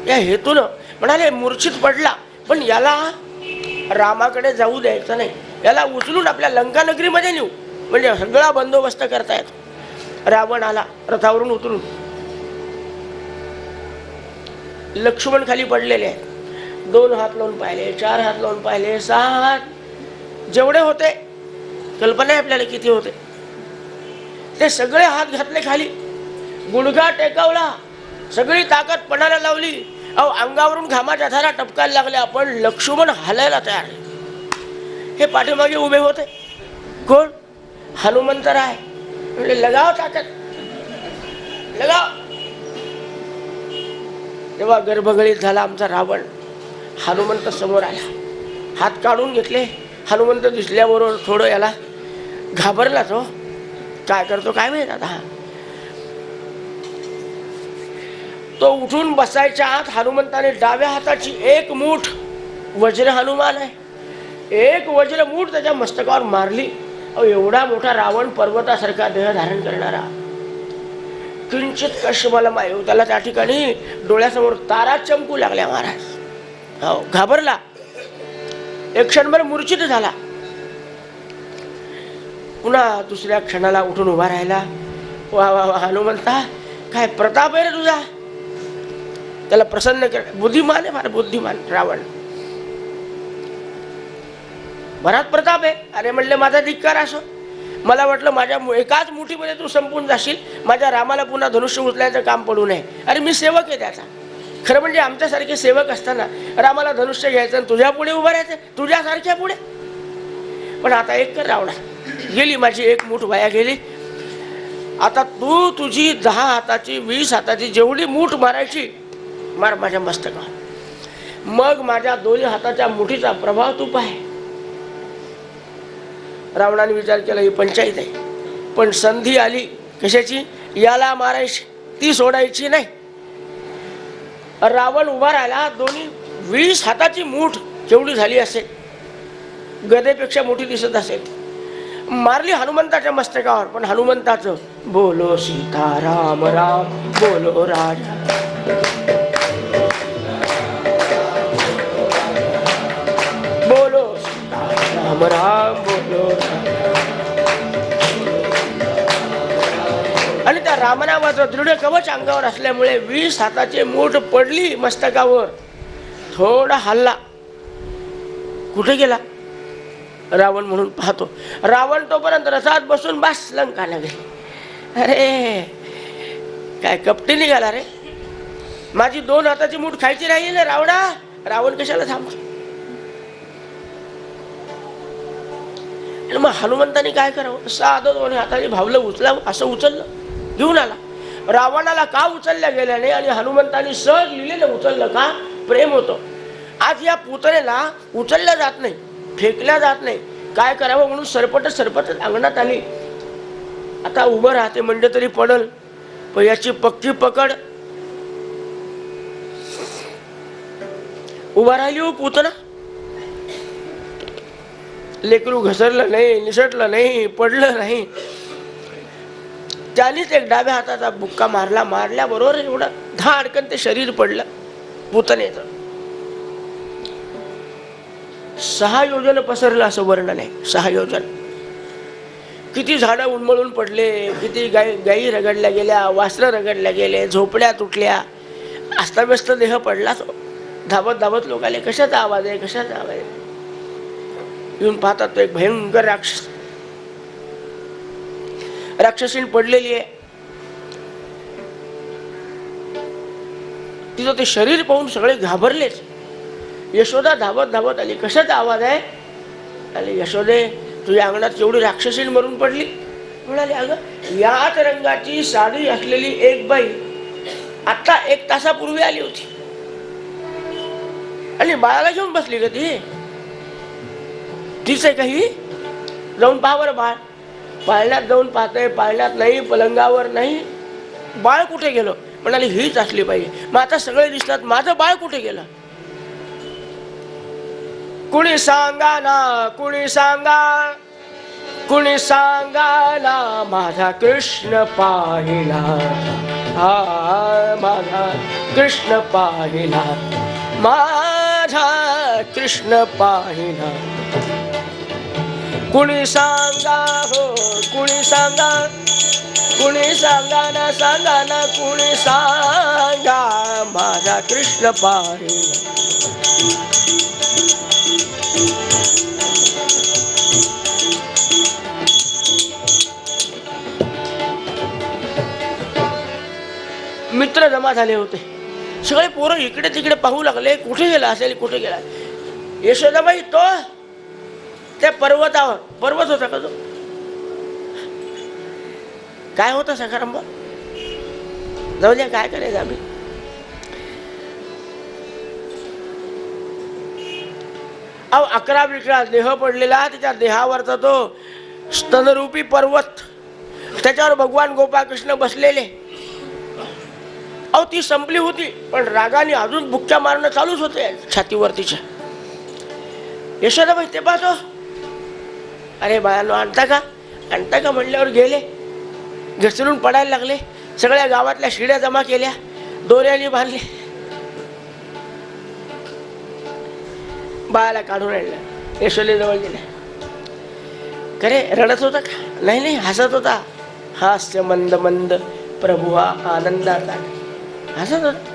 या हेतून म्हणाले मूर्छित पडला, पण याला रामाकडे जाऊ द्यायचं नाही, याला उचलून आपल्या लंका नगरीमध्ये नेऊ, म्हणजे सगळा बंदोबस्त करता येतो. रावण आला रथावरून उतरून. लक्ष्मण खाली पडलेले आहेत. 2 हात लावून पाहिले, 4 हात लावून पाहिले, 6 हात, जेवढे होते कल्पना आहे आपल्याला किती होते, ते सगळे हात घातले खाली. गुडघा टेकवला, सगळी ताकद पणाला लावली. अहो अंगावरून घामाच्या धारा टपकायला लागल्या, पण लक्ष्मण हालायला तयार. हे पाठीमागे उभे होते. कोण? हनुमंतराय. म्हणजे लगाव ताकद, लगाव. तेव्हा गर्भगळीत झाला आमचा रावण. हनुमंत समोर आला, हात काढून घेतले. हनुमंत दिसल्याबरोबर थोडं याला घाबरला. तो काय करतो काय माहित आता. तो उठून बसायच्या आत हनुमंताने डाव्या हाताची एक मूठ, वज्र हनुमान आहे, एक वज्र मूठ त्याच्या मस्तकावर मारली. अहो एवढा मोठा रावण, पर्वतासारखा देह धारण करणारा, किंचित कश्मल मायू, त्याला त्या ठिकाणी डोळ्यासमोर तारा चमकू लागल्या महाराज. हो घाबरला, एक क्षणभर मूर्छित झाला. पुन्हा दुसऱ्या क्षणाला उठून उभा राहिला. वा वा वा हनुमंता, काय प्रताप आहे रे तुझा. त्याला प्रसन्न कर. बुद्धिमान आहे, फार बुद्धिमान रावण, बराच प्रताप आहे. अरे म्हणले माझा धिक्कार असो, मला वाटलं माझ्या एकाच मुठीमध्ये तू संपून जाशील, माझ्या रामाला पुन्हा धनुष्य उचलायचं काम पडू नये. अरे मी सेवक आहे त्याचा. खरं म्हणजे आमच्यासारखे सेवक असताना रामाला धनुष्य घ्यायचं आणि तुझ्या पुढे उभं राहायचं, तुझ्यासारख्या पुढे. पण आता एक कर रावणा, गेली माझी एक मूठ वाया गेली. आता तू तुझी 10 हाताची 20 हाताची जेवढी मूठ मारायची मार माझ्या मस्तकावर. मग माझ्या दोन्ही हाताच्या मुठीचा प्रभाव तू पाहे. रावणाने विचार केला ही पंचायत आहे, पण संधी आली कशाची, याला मारायची, ती सोडायची नाही. रावण उभा राहिला. दोन्ही 20 हाताची मूठ केवढी झाली असेल, गदेपेक्षा मोठी दिसत असेल. मारली हनुमंताच्या मस्तकावर. पण हनुमंताचं बोलो सीता राम राम बोलो राजा, बोलो सीता राम राम बोलो राजा. आणि त्या रामनामाचं दृढ कवच अंगावर असल्यामुळे 20 हाताची मूठ पडली मस्तकावर. थोडा हल्ला, कुठे गेला रावण म्हणून पाहतो. रावण तोपर्यंत रथात बसून बस लंकाला गेले. अरे काय कपटी निघाला रे, माझी 2 हाताची मूठ खायची राहील रावणा. रावण कशाला थांबतो. मग हनुमंताने काय करावं, साधं 2 हाताने भावलं उचलावं, असं उचललं घेऊन आला. रावणाला का उचलल्या गेल्या नाही आणि हनुमंताने सहज लिहिलेलं उचललं का, प्रेम होतं. आज या पुतळेला उचलल्या जात नाही, फेकल्या जात नाही. काय करावं म्हणून सरपट अंगणात आली. आता उभं राहते म्हणजे तरी पडल, पण याची पक्की पकड. उभा राहिली हो पुतना. लेकरू घसरलं नाही, निसटलं नाही, पडलं नाही. त्यानेच एक डाव्या हाताचा बुक्का मारला. मारल्याबरोबर एवढं धाडकन ते शरीर पडलं पुतनेचं. 6 योजन पसरलं असं वर्णन आहे. 6 योजन. किती झाडं उन्मळून पडले, किती गायी रगडल्या गेल्या, वासरं रगडल्या गेले, झोपड्या तुटल्या, अस्ताव्यस्त देह पडला. धावत धावत लोक आले. कशाचा आवाज आहे, कशाचा आवाज आहे. येऊन पाहतात तो एक भयंकर राक्षसीण पडलेली आहे. तिचं ते शरीर पाहून सगळे घाबरलेच. यशोदा धावत धावत आली. कशाचा आवाज आहे. आले यशोदे, तुझ्या अंगणात केवढी राक्षसीण मरून पडली. म्हणाले अगं याच रंगाची साडी असलेली एक बाई आता 1 तासापूर्वी आली होती आणि बाळाला घेऊन बसली का ती. तीच आहे काही. जाऊन पहा बरं बाळ. पाळण्यात जाऊन पाहतंय, पाळण्यात नाही, पलंगावर नाही. बाळ कुठे गेलं. म्हणाली हीच असली पाहिजे. मग आता सगळे दिसतात, माझं बाळ कुठे गेलं. कुणी सांगा ना, कुणी सांगा, कुणी सांगा ना, माझा कृष्ण पाहिला. हा माझा कृष्ण पाहिला, माझा कृष्ण पाहिला. कुणी सांगा हो, कुणी सांगा, कुणी सांगा ना, सांगा ना, कुणी सांगा, माझा कृष्ण पाहिला. मित्र जमा झाले होते. सगळे पोरं इकडे तिकडे पाहू लागले. कुठे गेला असेल, कुठे गेला. यशोदाबाई तो त्या पर्वतावर. पर्वत होता का तो, काय होता सखाराम. जाऊ द्या, काय करायचं आम्ही. अहो 11 विकरा देह पडलेला, त्याच्या देहावरचा तो स्तनरूपी पर्वत, त्याच्यावर भगवान गोपाळकृष्ण बसलेले. अहो ती संपली होती, पण रागाने अजून बुक्क्या मारणं चालूच होते छातीवरतीच्या. यशोदाबाई ते पाहतो. अरे बाळांनो आणता का, आणता का म्हणल्यावर गेले. घसरून पडायला लागले. सगळ्या गावातल्या शिड्या जमा केल्या, दोऱ्याने बांधले. बाळाला काढून आणलं. यशोदेजवळ गेल्या. खरे रडत होता का. नाही नाही, हसत होता. हास्य मंद मंद प्रभू हा आनंदाचा हसत होता.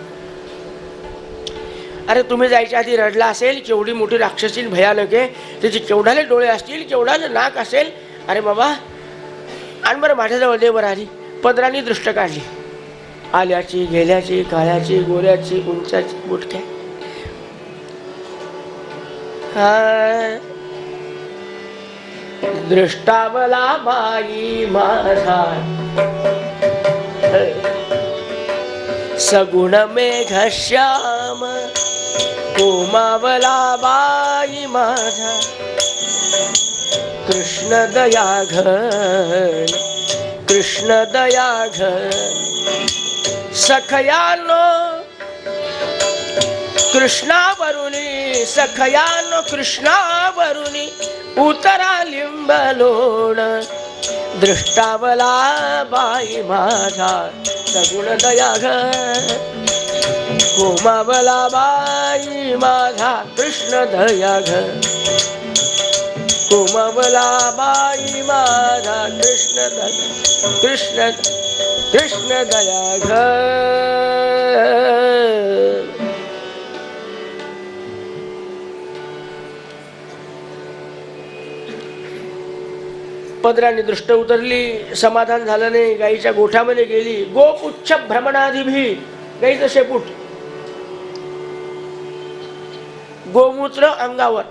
अरे तुम्ही जायच्या आधी रडला असेल. केवढी मोठी राक्षसी भयानक आहे, त्याचे केवढाले डोळे असतील, केवढाले नाक असेल. अरे बाबा आण बरं माझ्याजवळ दे बरं. आली पदराने दृष्ट काढली. आल्याची, गेल्याची, काळ्याची, गोऱ्याची, उंचाची, बुटक्या. दृष्टावला बाई माझा सगुण मेघ श्याम कोमावला बाई माझा कृष्ण दया घन कृष्ण दया घन सखयानो कृष्णावरुणी सखयानो कृष्णावरुणी उतरा लिंबलोण दृष्टावला बाई माझा सगुण दया घन कोमावला बाई माझा कृष्ण दया घन कोमावला बाई माझा कृष्ण दया कृष्ण कृष्ण दया घन. पदराने दृष्ट उतरली, समाधान झालं नाही. गाईच्या गोठ्यामध्ये गेली. गोपुच्छ भ्रमणाधिभी, गाईचं शेपूट, गोमूत्र अंगावर.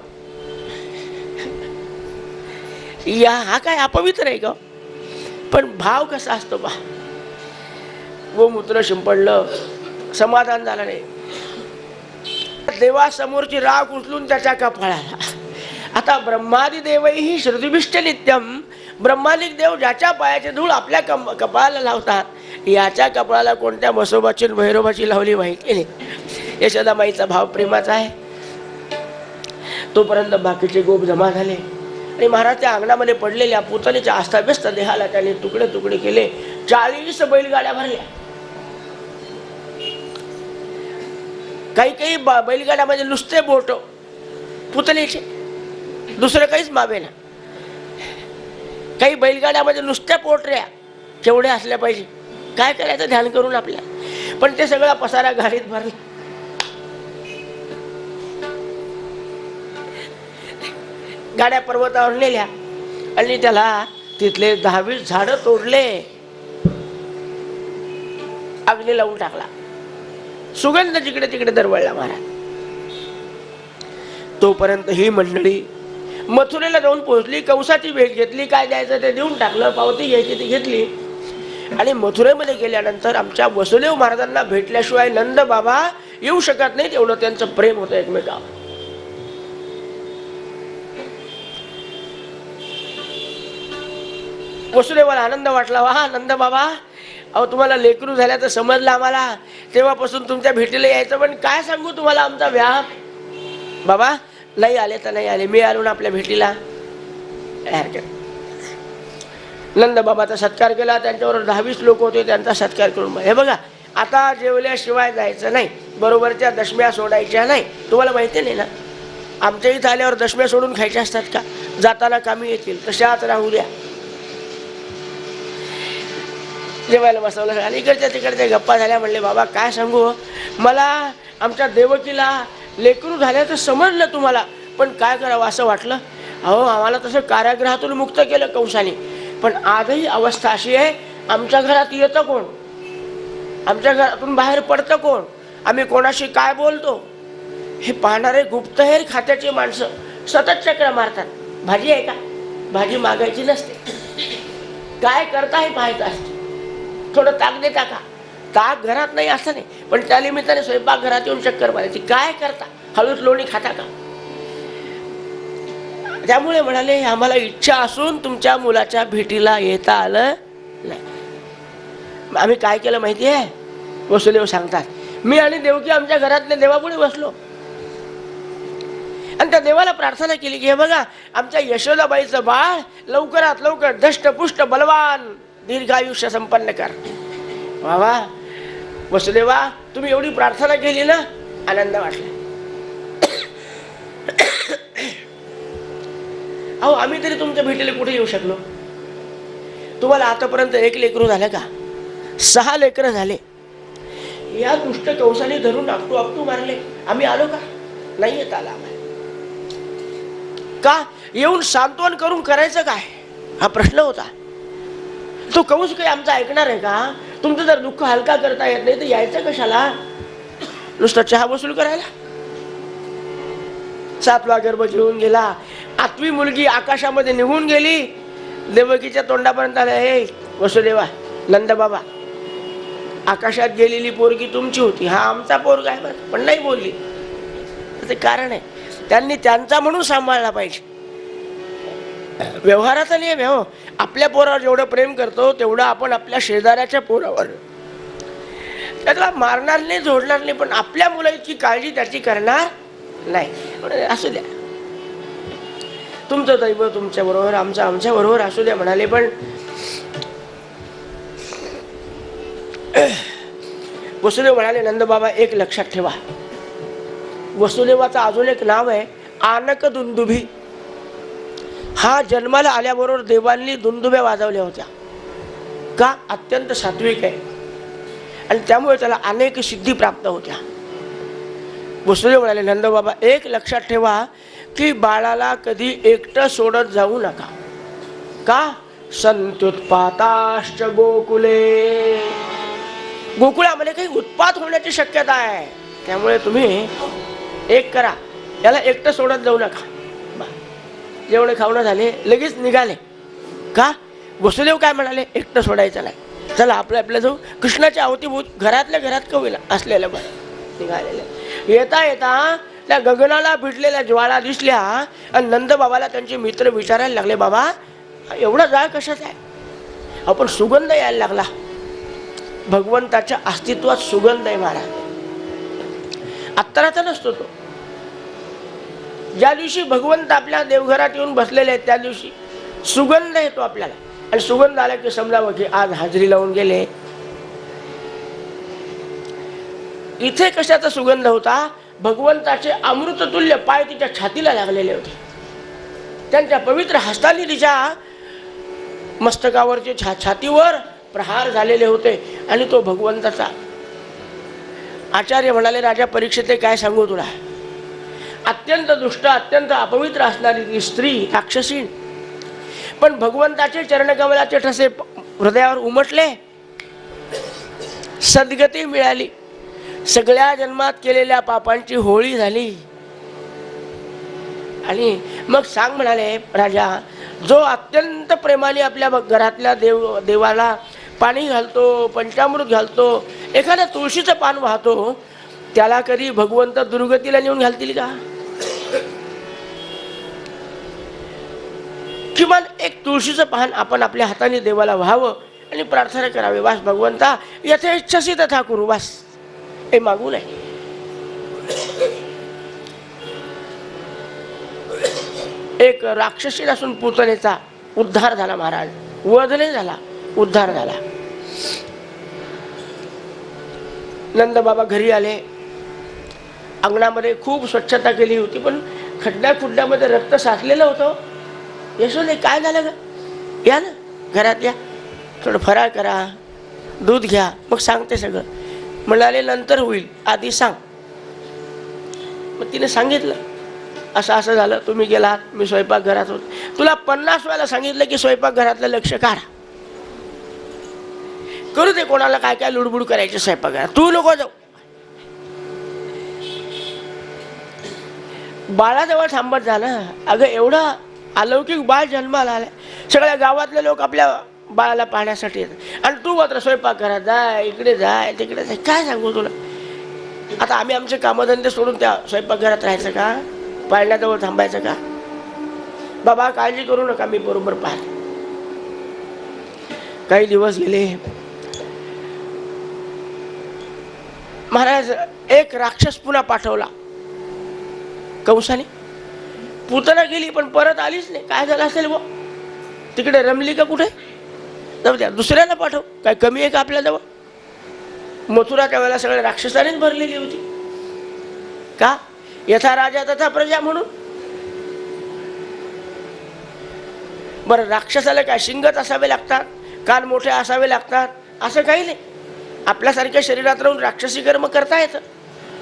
या हा काय अपवित्र आहे का? पण भाव कसा असतो पा. गोमूत्र शिंपडलं, समाधान झालं नाही. देवासमोरची राख उचलून त्याच्या कपाळाला. आता ब्रह्मादी देवही श्रुतिभिष्ट नित्यम, ब्रह्मानिक देव ज्याच्या पायाची धूळ आपल्या कपाळाला लावतात, याच्या कपाळाला कोणत्या बसोबाची भैरोबाची लावली माहिती नाही. यशोदामाईचा भाव प्रेमाचा आहे. तोपर्यंत बाकीचे गोप जमा झाले आणि महाराज त्या अंगणामध्ये पडलेल्या पुतणीच्या अस्ताव्यस्त देहाला त्याने तुकडे तुकडे केले. 40 बैलगाड्या भरल्या. काही काही बैलगाड्यामध्ये नुसते बोट पुतणीचे, दुसरं काहीच मावे ना. काही बैलगाड्यामध्ये नुसत्या पोटऱ्या केवढ्या असल्या पाहिजे, काय करायचं ध्यान करून आपल्या. पण ते सगळा पसारा गाडीत भरला. गाड्या पर्वतावर नेल्या आणि त्याला तिथले 10-20 झाडं तोडले, अग्नी लावून टाकला. सुगंध जिकडे तिकडे दरवळला महाराज. तोपर्यंत ही मंडळी मथुरेला जाऊन पोहोचली. कंसाची भेट घेतली, काय द्यायचं ते देऊन टाकलं, पावती घ्यायची ती घेतली. आणि मथुरेमध्ये गेल्यानंतर आमच्या वसुदेव महाराजांना भेटल्याशिवाय नंद बाबा येऊ शकत नाहीत, एवढं त्यांचं प्रेम होतं एकमेकावर. वसुदेवाला आनंद वाटला. वा नंद बाबा, अहो तुम्हाला लेकरू झाल्याचं समजलं आम्हाला, तेव्हापासून तुमच्या भेटीला यायचं. पण काय सांगू तुम्हाला आमचा व्याप. बाबा नाही आले तर नाही आले, मी आलो ना आपल्या भेटीला. नंद बाबाचा सत्कार केला. त्यांच्यावर 10-20 लोक होते, त्यांचा सत्कार करून हे बघा, आता जेवल्याशिवाय जायचं नाही, बरोबरच्या दशम्या सोडायच्या नाही. तुम्हाला माहिती नाही ना, आमच्या इथं आल्यावर दशम्या सोडून खायच्या असतात का? जाताना कामी येतील, तशाच राहू द्या. जेवायला बसवलं आणि इकडच्या तिकडच्या गप्पा झाल्या. म्हणले बाबा काय सांगू, मला आमच्या देवकीला लेकरू झाल्याचं समजलं तुम्हाला, पण काय करावं असं वाटलं. अहो आम्हाला तसं कारागृहातून मुक्त केलं कंसाने, पण आजही अवस्था अशी आहे, आमच्या घरात येतं कोण, आमच्या घरातून बाहेर पडतं कोण, आम्ही कोणाशी काय बोलतो हे पाहणारे गुप्तहेर खात्याची माणसं सतत चक्र मारतात. भाजी आहे का, भाजी मागायची नसते, काय करता हे पाहायचं असते. थोडं ताक देता का, ताक घरात नाही असं नाही, पण त्या निमित्ताने स्वयंपाक घरात येऊन चक्कर मारायची. काय करता, हळूच लोणी खाता का. त्यामुळे म्हणाले आम्हाला इच्छा असून तुमच्या मुलाच्या भेटीला येता आलं नाही. आम्ही काय केलं माहिती आहे, वसुदेव सांगतात, मी आणि देवकी आमच्या घरातल्या देवापुढे बसलो आणि त्या देवाला प्रार्थना केली की हे बघा आमच्या यशोदाबाईचं बाळ लवकरात लवकर धष्टपुष्ट बलवान दीर्घायुष्य संपन्न कर. वा वसुदेवा, तुम्ही एवढी प्रार्थना केली ना, आनंद वाटला. अहो आम्ही तरी तुमच्या भेटीला कुठे येऊ शकलो. तुम्हाला आतापर्यंत 1 लेकरू झालं का, 6 लेकरं झाले. या दुष्ट कंसाने धरून आपटू मारले, आम्ही आलो का नाही येत आला आम्हाला. का येऊन सांत्वन करून करायचं काय, हा प्रश्न होता. तो कंस काही आमचा ऐकणार आहे का. तुमचं जर दुःख हलका करता येत नाही तर यायचं कशाला, नुसतं चहा वसूल करायला. 7वा गर्भ जेवून गेला. आठवी मुलगी आकाशामध्ये निघून गेली. देवकीच्या तोंडापर्यंत आलं, हे वसुदेवा, नंदबाबा, आकाशात गेलेली पोरगी तुमची होती, हा आमचा पोरगा आहे बरं, पण नाही बोलली. ते कारण आहे, त्यांनी त्यांचा म्हणून सांभाळला पाहिजे. व्यवहाराचा नियम आहे हो. आपल्या पोरावर जेवढं प्रेम करतो तेवढं आपण आपल्या शेजाऱ्याच्या पोरावर. त्याला मारणार नाही, जोडणार नाही, पण आपल्या मुलाची काळजी त्याची करणार नाही. असू द्या, तुमचं दैव तुमच्या बरोबर, आमचं आमच्या बरोबर असू द्या म्हणाले. पण वसुदेव म्हणाले, नंदबाबा एक लक्षात ठेवा, वसुदेवाचं अजून एक नाव आहे आनक दुंदुभी. हा जन्माला आल्याबरोबर देवांनी दुंदुभ्या वाजवल्या होत्या. का? अत्यंत सात्विक आहे आणि त्यामुळे त्याला अनेक सिद्धी प्राप्त होत्या. वसुदेव म्हणाले, नंदबाबा एक लक्षात ठेवा की बाळाला कधी एकटं सोडत जाऊ नका. का? संत्युत्पाताश्च गोकुले, गोकुळामध्ये काही उत्पात होण्याची शक्यता आहे, त्यामुळे तुम्ही एक करा, याला एकटं सोडत जाऊ नका. जेवढे खावणं झाले लगेच निघाले. का? वसुदेव काय म्हणाले, एकटं सोडायचं नाही, चला आपल्या आपल्या जाऊ. कृष्णाच्या अवतीभूत घरातल्या घरात कवीला असलेलं बरं निघालेलं. येता येता त्या गगनाला भिडलेल्या ज्वाळा दिसल्या आणि नंदबाबाला त्यांचे मित्र विचारायला लागले, बाबा एवढा जाळ कशाचा आहे? आपण सुगंध यायला लागला. भगवंताच्या अस्तित्वात सुगंध आहे महाराज, अत्तराचा नसतो तो. ज्या दिवशी भगवंत आपल्या देवघरात येऊन बसलेले आहेत त्या दिवशी सुगंध येतो आपल्याला, आणि सुगंध आला की समजावं की आज हाजरी लावून गेले. इथे कशाचा सुगंध होता? भगवंताचे अमृततुल्य पाय तिच्या छातीला लागलेले होते. त्यांच्या पवित्र हस्तांनी तिच्या मस्तकावरचे छातीवर प्रहार झालेले होते आणि तो भगवंताचा. आचार्य म्हणाले, राजा परीक्षिते काय सांगू तुला, अत्यंत दुष्ट अत्यंत अपवित्र असणारी ती स्त्री राक्षसीण, पण भगवंताचे चरणकमलाचे ठसे हृदयावर उमटले, सद्गती मिळाली, सगळ्या जन्मात केलेल्या पापांची होळी झाली. आणि मग सांग म्हणाले, राजा जो अत्यंत प्रेमाने आपल्या घरातल्या देवाला पाणी घालतो, पंचामृत घालतो, एखाद्या तुळशीचं पान वाहतो, त्याला कधी भगवंत दुर्गतीला नेऊन घालतील का? किमान एक तुळशीचं पान आपण आपल्या हाताने देवाला व्हावं आणि प्रार्थना करावी, वास भगवंता यथेच्छसी तथा कुरु, वास हे मागू नये. एक राक्षसी असून पुतनेचा उद्धार झाला महाराज, वध नाही झाला, उद्धार झाला. नंदबाबा घरी आले, अंगणामध्ये खूप स्वच्छता केली होती, पण खड्ड्यामध्ये रक्त साचलेलं होतं. यशोदे काय झालं ग? या ना घरात या, थोडं फराळ करा, दूध घ्या, मग सांगते सगळं. म्हणाले नंतर होईल, आधी सांग. मग तिने सांगितलं, असं असं झालं, तुम्ही गेलात, मी स्वयंपाकघरात होत, तुला 50 वेळा सांगितलं की स्वयंपाकघरातलं लक्ष काढ, करू दे कोणाला काय काय लुडबुड करायचे स्वयंपाकघरात, तू नको जाऊ. बाळाजवळ थांबत जा ना. अगं एवढं अलौकिक बाळ जन्माला आलाय, सगळ्या गावातले लोक आपल्या बाळाला पाहण्यासाठी येतात, आणि तू मात्र स्वयंपाकघरात जाय, इकडे जाय, तिकडे जाय. काय सांगू तुला? आता आम्ही आमचे कामधंदे सोडून त्या स्वयंपाकघरात राहायचं का? पाळण्याजवळ थांबायचं का? बाबा काळजी करू नका, मी बरोबर पाहते. काही दिवस गेले. महाराज एक राक्षस पुन्हा पाठवला कंसाने. पुतना गेली पण परत आलीच नाही. काय झालं असेल वो? तिकडे रमली का कुठे? जाऊ द्या, दुसऱ्याला पाठव, काय कमी आहे का आपल्याजवळ? मथुराच्या वेळेला सगळ्या राक्षसानेच भरलेली होती. का? यथा राजा तथा प्रजा म्हणून. बरं, राक्षसाला काय शिंगच असावे लागतात, कान मोठे असावे लागतात, असं काही नाही. आपल्यासारख्या शरीरात राहून राक्षसी कर्म करता येतं.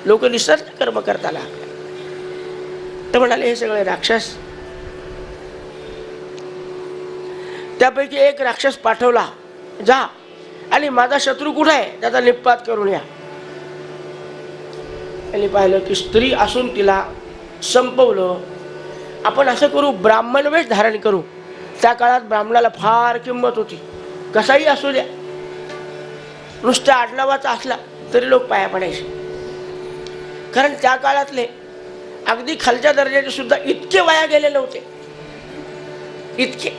लोक निसर्ग कर्म करताना तर म्हणाले हे सगळे राक्षस. त्यापैकी एक राक्षस पाठवला, जा आणि माझा शत्रू कुठे आहे त्याचा निपात करून या. त्यांनी पाहिलं की स्त्री असून तिला संपवलं आपण असं करू, ब्राह्मण वेश धारण करू. त्या काळात ब्राह्मणाला फार किंमत होती, कसाही असू द्या, नुसत्या आडनावाचा असला तरी लोक पाया पडायचे. कारण त्या काळातले अगदी खालच्या दर्जाचे सुद्धा इतके वाया गेले नव्हते, इतके.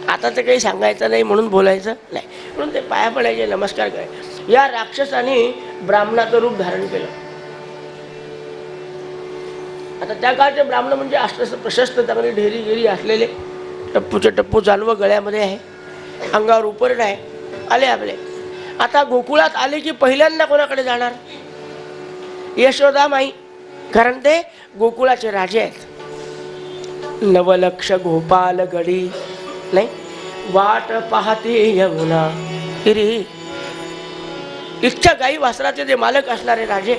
आता तर काही सांगायचं नाही म्हणून बोलायचं नाही, म्हणून ते पाया पडायचे, नमस्कार करायचे. या राक्षसाने ब्राह्मणाचं रूप धारण केलं. आता त्या काळचे ब्राह्मण म्हणजे असं प्रशस्त चांगली ढेरी गिरी असलेले, टप्पूचे टप्पू जानवं गळ्यामध्ये आहे, अंगावर उपरण आहे, आले आपले. आता गोकुळात आले की पहिल्यांदा कोणाकडे जाणार? यशोदा माई, कारण ते गोकुळाचे राजे आहेत. नवलक्ष गोपाल गडी नाही, वाट पाहते यमुना गिरी. इतक्या गाई वासराचे जे मालक असणारे राजे,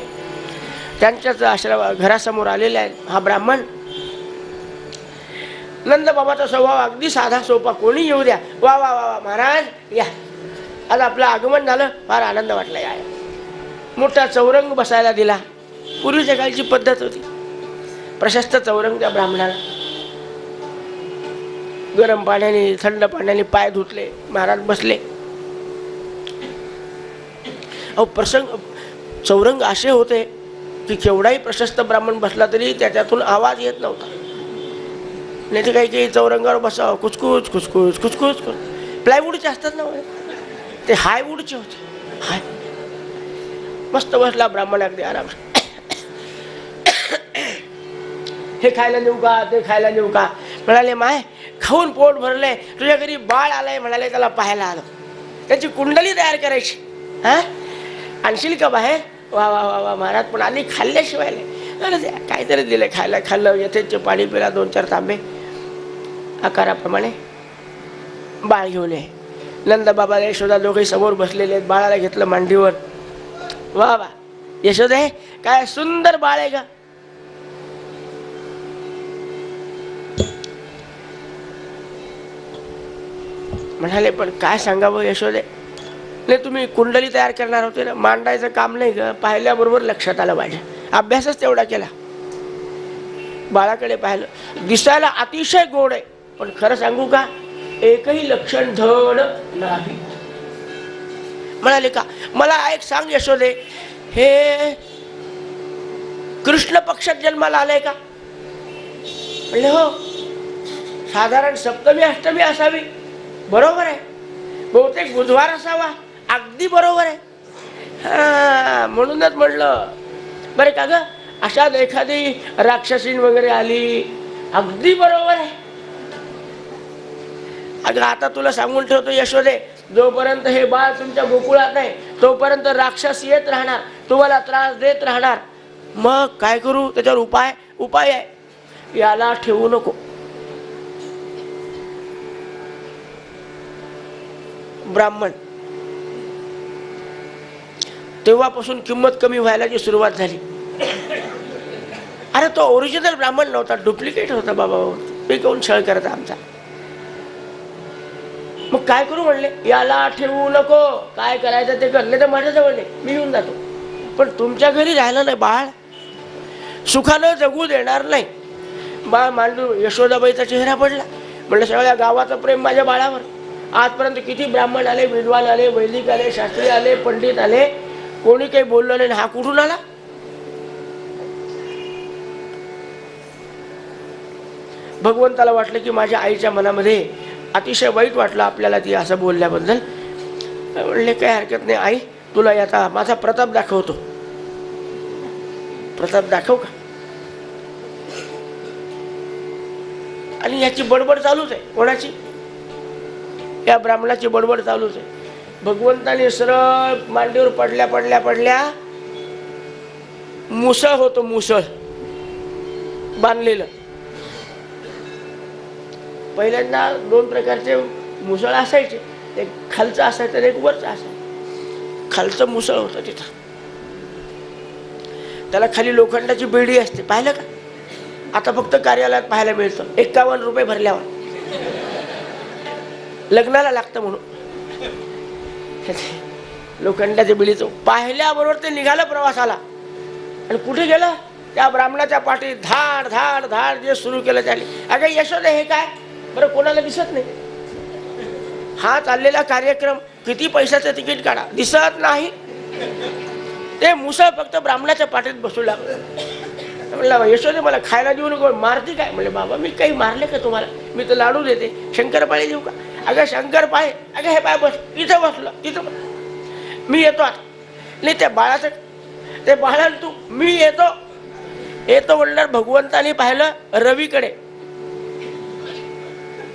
त्यांच्याच घरासमोर आलेले आहेत हा ब्राह्मण. नंद बाबाचा स्वभाव अगदी साधा सोपा, कोणी येऊ द्या, वा वा वा वा महाराज या, आज आपलं आगमन झालं, फार आनंद वाटला. या मोठा चौरंग बसायला दिला, पूर्वीच्या काळची पद्धत होती. प्रशस्त चौरंग त्या ब्राह्मणाला. गरम पाण्याने थंड पाण्याने पाय धुतले, महाराज बसले. अहो प्रसंग, चौरंग असे होते की केवढाही प्रशस्त ब्राह्मण बसला तरी त्याच्यातून आवाज येत नव्हता. नाही तर काही काही चौरंगावर बसावं, कुचकुच कुचकुच कुचकुच. प्लायवूडचे असतात ना ते, हायवूडचे होते. हाय मस्त बसला ब्राह्मण अगदी आराम. हे खायला नेऊ का, ते खायला नेऊ का? म्हणाले माय खाऊन पोट भरलंय, तुझ्या घरी बाळ आलंय म्हणाले, त्याला पाहायला आलो, त्याची कुंडली तयार करायची. हा आणशील का बाहेर? वा वा वा वा महाराज, पण आली खाल्ल्याशिवाय नाही. काहीतरी दिलं खायला, खाल्लं, यथेच पाणी पिला, 2-4 तांबे आकाराप्रमाणे. बाळ घेऊन ये. नंद बाबा यशोदा दोघे समोर बसलेले आहेत, बाळाला घेतलं मांडीवर. वा वा यशोदे, काय सुंदर बाळ आहे का? म्हणाले पण काय सांगावं यशोदे, नाही तुम्ही कुंडली तयार करणार होते ना, मांडायचं काम नाही ग. पाहिल्याबरोबर लक्षात आलं माझ्या, अभ्यासच तेवढा केला. बाळाकडे पाहिलं, दिसायला अतिशय गोड आहे, पण खरं सांगू का, एकही लक्षण धड नाही. म्हणाले का? मला एक सांग यशोदे, हे कृष्ण पक्षात जन्माला आलंय का? म्हणले हो, साधारण सप्तमी अष्टमी असावी. बरोबर आहे, बहुतेक बुधवार असावा. अगदी बरोबर आहे. हा म्हणूनच म्हणलं बरं का ग, अशात एखादी राक्षसीन वगैरे आली. अगदी बरोबर आहे. अगं आता तुला सांगून ठेवतो यशोदे, जोपर्यंत हे बाळ तुमच्या गोकुळात नाही तोपर्यंत राक्षस येत राहणार, तुम्हाला त्रास देत राहणार. मग काय करू? त्याच्यावर उपाय आहे. याला ठेवू नको. ब्राह्मण तेव्हापासून किंमत कमी व्हायला सुरुवात झाली. अरे तो ओरिजिनल ब्राह्मण नव्हता, डुप्लिकेट होता बाबा. ते कोण छळ करता आमचा. मग काय करू म्हणले, याला ठेवू नको, काय करायचं ते कर, नाही तर माझ्याजवळ नाही, मी येऊन जातो. पण तुमच्या घरी राहिलं नाही बाळ, सुखानं जगू देणार नाही. बाळ मांडू. यशोदाबाईचा चेहरा पडला. म्हणलं सगळ्या गावाचं प्रेम माझ्या बाळावर. आजपर्यंत किती ब्राह्मण आले, विद्वान आले, वैदिक आले, शास्त्री आले, पंडित आले, कोणी काही बोललं नाही. हा कुठून आला? भगवंताला वाटलं की माझ्या आईच्या मनामध्ये अतिशय वाईट वाटलं आपल्याला ती असं बोलल्याबद्दल. म्हणले काही हरकत नाही आई, तुला आता माझा प्रताप दाखवतो. प्रताप दाखव का? आणि याची बडबड चालूच आहे. कोणाची? या ब्राह्मणाची बडबड चालूच आहे. भगवंताने सरळ मांडीवर पडल्या मुसळ होतो, मुसळ बांधलेलं. पहिल्यांदा 2 प्रकारचे मुसळ असायचे, एक खालचं असायचं आणि एक वरचं असायचं. खालचं मुसळ होतं तिथं, त्याला खाली लोखंडाची बेडी असते, पाहिलं का? आता फक्त कार्यालयात पाहायला मिळतं. 51 रुपये भरल्यावर लग्नाला लागतं म्हणून. लोखंडाच्या बेडीचं पाहिल्याबरोबर ते निघालं प्रवासाला. आणि कुठे गेलं? त्या ब्राह्मणाच्या पाठीत धाड धाड धाड जे सुरू केलं त्याने. अगं यशोदे हे काय बरं कोणाला दिसत नाही. हा चाललेला कार्यक्रम किती पैशाचं तिकीट काढा दिसत नाही. ते मुसळ फक्त ब्राह्मणाच्या पाठीत बसू लागलं. म्हणलं यशोदे मला खायला देऊ नको. मारती काय? म्हणले बाबा मी काही मारले का तुम्हाला? मी तर लाडू देते. शंकरपाळी देऊ का? अगं शंकरपाळी. अगं हे पाय बस इथं बसलं तिथं मी येतो आता. नाही त्या बाळाचं ते बाळाला तू मी येतो येतो म्हणणार. भगवंतानी पाहिलं रवीकडे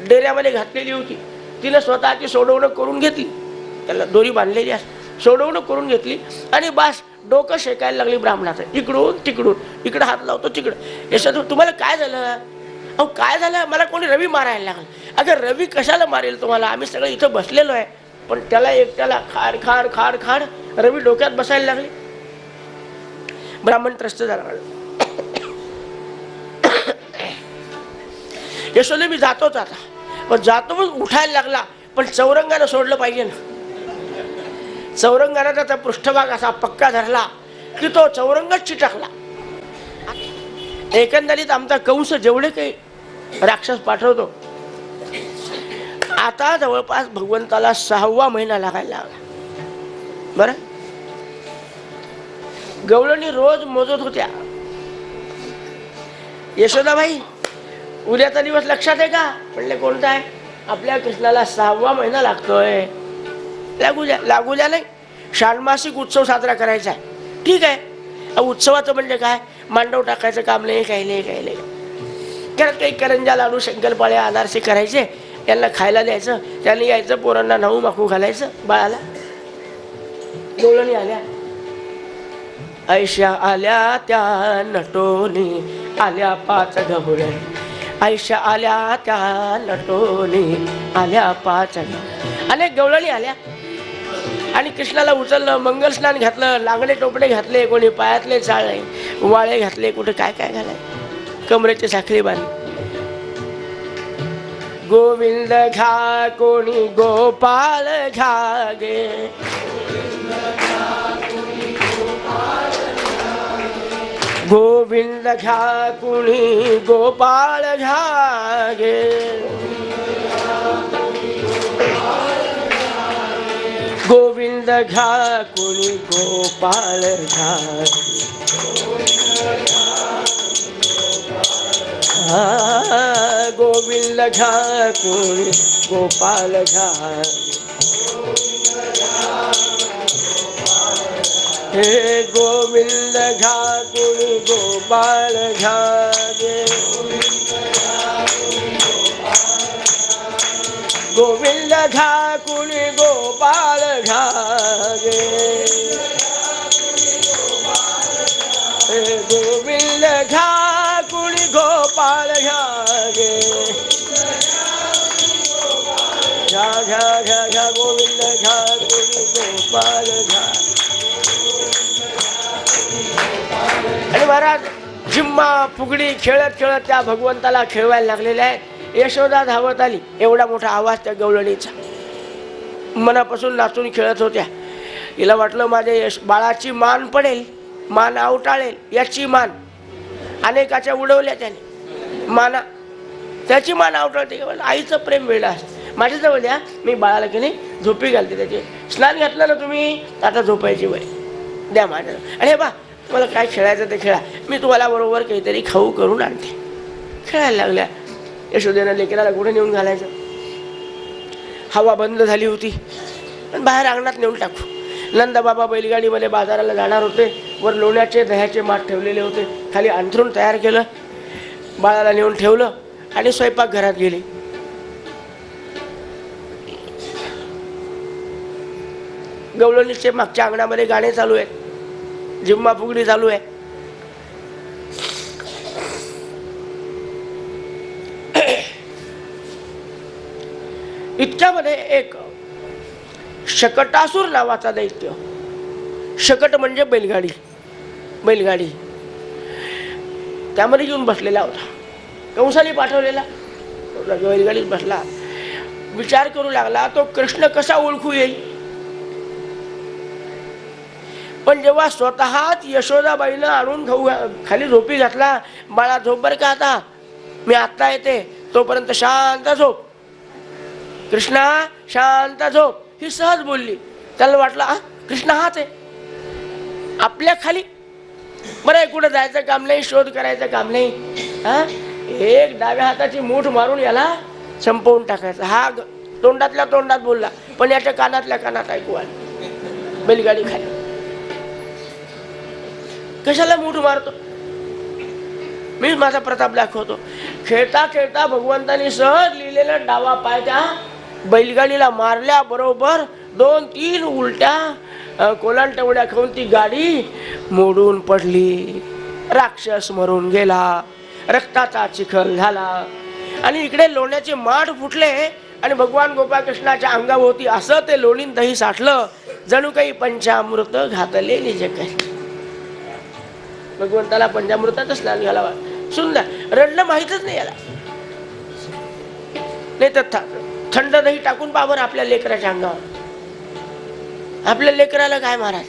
डेऱ्यामध्ये घातलेली होती. तिनं स्वतःची सोडवणूक करून घेतली. त्याला दोरी बांधलेली असते. सोडवणूक करून घेतली आणि बास डोकं शेकायला लागली ब्राह्मणाचं. इकडून तिकडून इकडं हात लावतो तिकडं. यशोदा तुम्हाला काय झालं? अहो काय झालं? मला कोणी रवी मारायला लागलं. अगं रवी कशाला मारेल तुम्हाला? आम्ही सगळे इथं बसलेलो आहे. पण त्याला एकट्याला खाड खाड खाड खाड रवी डोक्यात बसायला लागली. ब्राह्मण त्रस्त झाला. यशोदे मी जातोच आता. पण जातो मग उठायला लागला. पण चौरंगानं सोडलं पाहिजे ना. चौरंगानं त्याचा पृष्ठभाग असा पक्का धरला की तो चौरंगच चिटकला. एकंदरीत आमचा कंस जेवढे काही राक्षस पाठवतो आता जवळपास भगवंताला 6वा महिना लागायला लागला. बरं गवळणी रोज मोजत होत्या. यशोदाबाई उद्याचा दिवस लक्षात आहे का? म्हणले कोणता आहे? आपल्या कृष्णाला 6वा महिना लागतोय. लागू द्या नाही. षाण्मासिक उत्सव साजरा करायचा आहे. ठीक आहे. उत्सवाचं म्हणजे काय? मांडव टाकायचं काम नाही. काही नाही. घरात काही करंजा लाडू शंकरपाळ्या अनारसे करायचे. यांना खायला द्यायचं. त्यांनी यायचं. पोरांना नाऊ माखू घालायचं. बाळाला गवळणी आल्या. ऐशा आल्या त्या नटोनी आल्या 5 गवळणी. ऐशा आल्या त्या नटोनी आल्या 5 अनेक गवळणी आल्या आणि कृष्णाला उचललं. मंगल स्नान घातलं. लागणे टोपडे घातले. कोणी पायातले चाळले वाळे घातले. कुठे काय काय घालाय. कमरेची साखळी बांधली. गोविंद घ्या कोणी गोपाल घ्या गे. गोविंद घ्या कुणी गोपाळ घ्या गे. गोविंद घ्या कुणी गोपाळ घ्या. गोविंद घ्या कुणी गोपाळ घ्या. हे गोविंद घ्या कुणी गोपाळ घ्या गे. गोविंद घ्या कुणी गोपाळ घ्या गे. हे गोविंद घ्या कुणी गोपाळ घ्या गे. घ्या घ्या घ्या घ्या गोविंद घ्या कुणी गोपाळ घ्या. आणि महाराज जिम्मा फुगडी खेळत खेळत त्या भगवंताला खेळवायला लागलेल्या आहेत. यशोदा धावत आली. एवढा मोठा आवाज त्या गवळणीचा. मनापासून नाचून खेळत होत्या. हिला वाटलं माझ्या बाळाची मान पडेल. मान आवटाळेल. याची मान अनेकाच्या उडवल्या त्याने माना. त्याची मान आवटाळते. आईचं प्रेम वेळा असतं. माझ्याजवळ द्या. मी बाळाला की नाही झोपी घालते. त्याचे स्नान घातलं ना तुम्ही आता झोपायची वेळ द्या माझ्या. आणि हे बा मला काय खेळायचं ते खेळा. मी तुम्हाला बरोबर काहीतरी खाऊ करून आणते. खेळायला लागल्या. यशोदेनं लेकराला कुठे नेऊन घालायचं. हवा बंद झाली होती. बाहेर अंगणात नेऊन टाकू. नंदबाबा बैलगाडीमध्ये बाजाराला जाणार होते. वर लोण्याचे दह्याचे माठ ठेवलेले होते. खाली अंथरूण तयार केलं. बाळाला नेऊन ठेवलं आणि स्वयंपाकघरात गेले. गवळणीचे मागच्या अंगणामध्ये गाणे चालू आहेत. जिम्मा फुगडी चालू आहे. इतक्यामध्ये एक शकटासूर नावाचा दैत्य. शकट म्हणजे बैलगाडी. बैलगाडी त्यामध्ये येऊन बसलेला होता. कंसाने पाठवलेला बैलगाडीत बसला. विचार करू लागला तो कृष्ण कसा ओळखू येईल. पण जेव्हा स्वतःच यशोदाबाईनं आणून खाली झोपी घातला, बाळा झोप बरं का, आता मी आत्ता येते, तोपर्यंत शांत झोप, कृष्णा शांत झोप, ही सहज बोलली. त्याला वाटलं कृष्ण हाच आहे आपल्या खाली, बरं कुठं जायचं काम नाही, शोध करायचं काम नाही. एक डाव्या हाताची मूठ मारून याला संपवून टाकायचं. हा तोंडातल्या तोंडात बोलला, पण याच्या कानातल्या कानात ऐकू आलं, बैलगाडी खाली. कशाला मूठ मारतो, मी माझा प्रताप दाखवतो. खेळता खेळता भगवंतानी सहज लिहिलेला डावा पाय त्या बैलगाडीला मारल्या बरोबर 2-3 उलट्या कोलांटवड्या खाऊन ती गाडी मोडून पडली. राक्षस मरून गेला, रक्ताचा चिखल झाला आणि इकडे लोण्याचे माठ फुटले आणि भगवान गोपाळकृष्णाच्या अंगाभोवती असं ते लोणीन दही साठलं, जणू काही पंचामृत घातले निज काही. भगवंताला पंचामृताचं स्नान घालावा. सुंदर रडणं माहीतच नाही याला. नाही तर थंड दही टाकून पावर आपल्या लेकराच्या अंगावर. आपल्या लेकराला काय महाराज,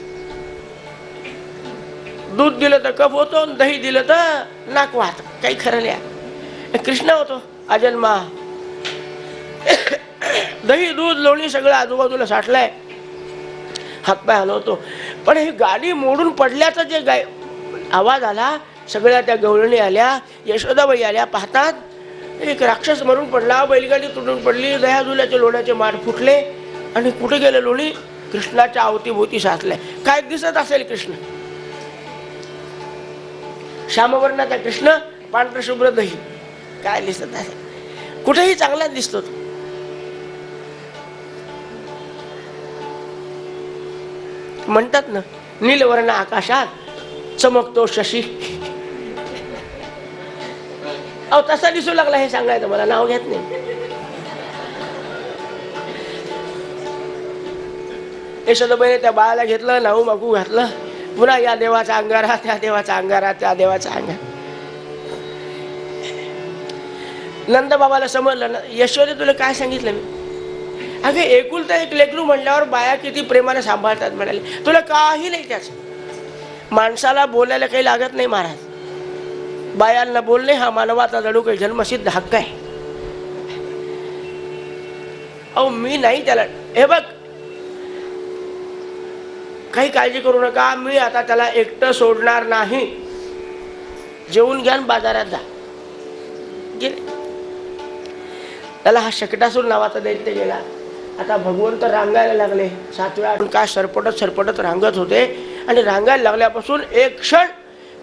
दूध दिलं तर कफ होतो, दही दिलं तर नाक वाहत, काही खरं नाही. कृष्ण होतो अजन्मा. दही दूध लोणी सगळं आजूबाजूला साठलंय, हातपाय हलवतो. पण ही गाडी मोडून पडल्याचा जे आवाज आला, सगळ्या त्या गवळणी आल्या, यशोदाबाई आल्या, पाहतात एक राक्षस मरून पडला, बैलगाडी तुटून पडली, दह्याजुल्याचे लोण्याचे माठ फुटले आणि कुठे गेले लोणी, कृष्णाच्या अवतीभोवती साचलाय. काय दिसत असेल कृष्ण, श्यामवर्णाचा कृष्ण, पांढर शुभ्र दही, काय दिसत असेल, कुठेही चांगलाच दिसतो. म्हणतात ना, नीलवर्ण आकाशात चमकतो शशी. अहो तसा दिसू लागला, हे सांगायचं मला, नाव घेत नाही. यशोदाबाईने त्या बाळाला घेतलं, नाऊ मागू घातलं, पुन्हा या देवाचा अंगारा, त्या देवाचा अंगारा, त्या देवाचा अंगारा. नंद बाबाला समजलं ना, यशोदे तुला काय सांगितलं मी, अगे एकुलता एक लेकरू म्हणल्यावर बाया किती प्रेमाने सांभाळतात म्हणाले. तुला काही नाही त्याच, माणसाला बोलायला काही लागत नाही महाराज. बायांना बोलणे हा मानवाचा जणू काही जन्मसिद्ध हक्क आहे. अहो मी नाही त्याला, हे बघ काही काळजी करू नका, मी आता त्याला एकटं सोडणार नाही, जेवून घ्या बाजारात जा. गेले. त्याला हा शकटासूर नावाचा दैत्य गेला. आता भगवंत रांगायला लागले 7 वेळा. काय सरपटत सरपटत रांगत होते आणि रांगायला लागल्यापासून एक क्षण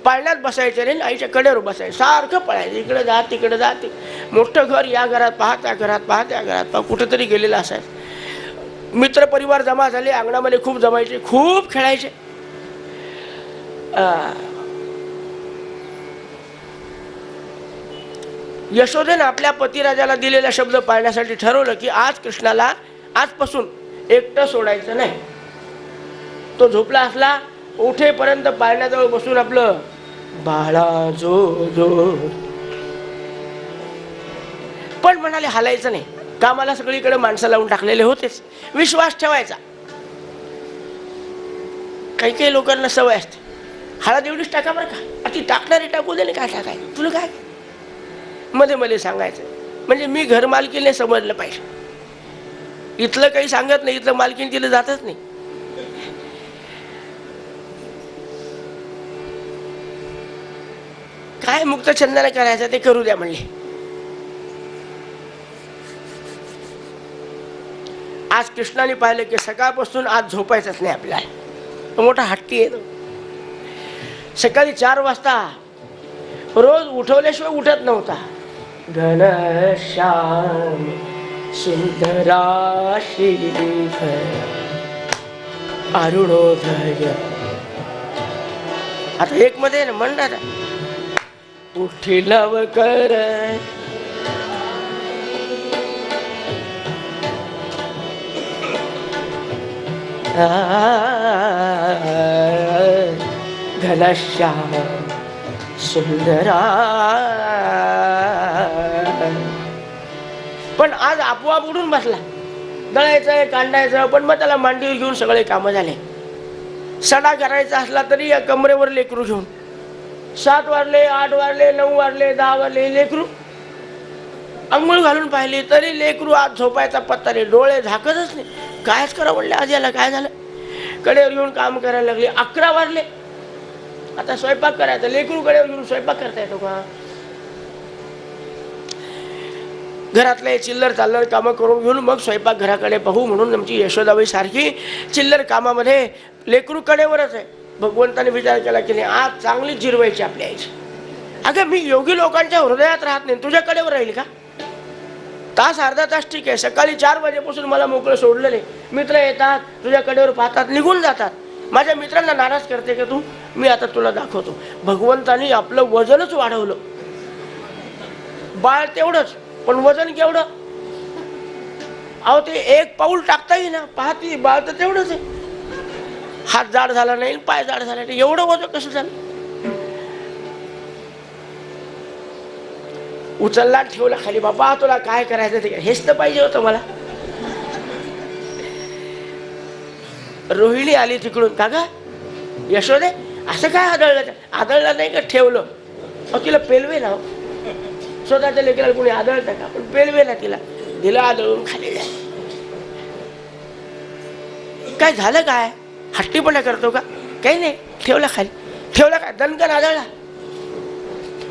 पाळण्यात बसायचे नाही, आईच्या कडेवर बसायचे, सारखं पळायचं, इकडे जा तिकडे जा. मोठं घर, या घरात पहा, त्या घरात पहा, त्या घरात पहा, कुठेतरी गेलेलं असायचं. मित्र परिवार जमा झाले, अंगणामध्ये खूप जमायचे, खूप खेळायचे. यशोदेने आपल्या पतिराजाला दिलेला शब्द पाळण्यासाठी ठरवलं की आज कृष्णाला आजपासून एकटं सोडायचं नाही. तो झोपला असला, उठेपर्यंत पाळण्याजवळ बसून आपलं बाळा जो जो, पण म्हणाले हालायचं नाही. कामाला सगळीकडे माणसं लावून टाकलेले होतेच, विश्वास ठेवायचा. काही काही लोकांना सवय असते, हळद एवढीच टाका बरं का, ती टाकणारी टाकू दे, काय टाकायचं तुला, काय मध्ये मध्ये सांगायचं. म्हणजे मी घर मालकीने समजलं पाहिजे, इथलं काही सांगत नाही, इथलं मालकीन तिला जातच नाही. काय मुक्त छंदाने करायचं ते करू द्या म्हणले. आज कृष्णाने पाहिलं की सकाळपासून आज झोपायचंच नाही आपल्याला. तो मोठा हट्टी आहे. सकाळी 4 वाजता रोज उठवल्याशिवाय उठत नव्हता. घनश्याम सुंदरा श्रीधर अरुणोदय. आता एक मध्ये म्हणणार उठी लवकर घनश्याम सुंदरा. पण आज आपोआप उडून बसला. दळायचं कांडायचं, पण मग त्याला मांडीवर घेऊन सगळे कामं झाले. सडा करायचा असला तरी या कमरेवर लेकरू घेऊन 7 वाजले 8 वाजले 9 वाजले 10 वाजले लेकरू अंघोळ घालून पाहिली तरी लेकरू आज झोपायचा पत्ता नाही, डोळे झाकतच नाही. कायच करा म्हणले आज याला काय झालं. कडेवर घेऊन काम करायला लागले. 11 वाजले. आता स्वयंपाक करायचा. लेकरू कडेवर घेऊन स्वयंपाक करता येतो का. घरातले चिल्लर चाल्लर कामं करून घेऊन मग स्वयंपाक घराकडे पाहू म्हणून आमची यशोदाबाई सारखी चिल्लर कामामध्ये लेकरू कडेवरच आहे. भगवंताने विचार केला की नाही आज चांगली जिरवायची आपल्या आईची. अगं मी योगी लोकांच्या हृदयात राहत नाही, तुझ्या कडेवर राहील का. तास अर्धा तास ठीक आहे, सकाळी 4 वाजेपासून मला मोकळं सोडलं नाही. मित्र येतात तुझ्या कडेवर पाहतात निघून जातात. माझ्या मित्रांना नाराज करते का तू. मी आता तुला दाखवतो. भगवंतानी आपलं वजनच वाढवलं. बाळ तेवढंच पण वजन केवढं. अहो ते 1 पाऊल टाकता येईल ना. पाहती बाळ तर तेवढंच आहे. हात जाड झाला नाही पाय जाड झाला नाही, एवढं वजन कसं झालं. उचलला ठेवला खाली. बाबा तुला काय करायचं ते हेच तर पाहिजे होतं मला. रोहिणी आली तिकडून. का ग यशोदे असं काय आदळलं. आदळलं नाही का ठेवलं. तिला पेलवे ना. स्वतःच्या लेकराला कोणी आदळतं का. पण पेलवे ना तिला. दिलं आदळून खाली जाय. काय झालं काय हट्टीपणा करतो का. काही नाही ठेवला खाली. ठेवला काय दणकन आदळला.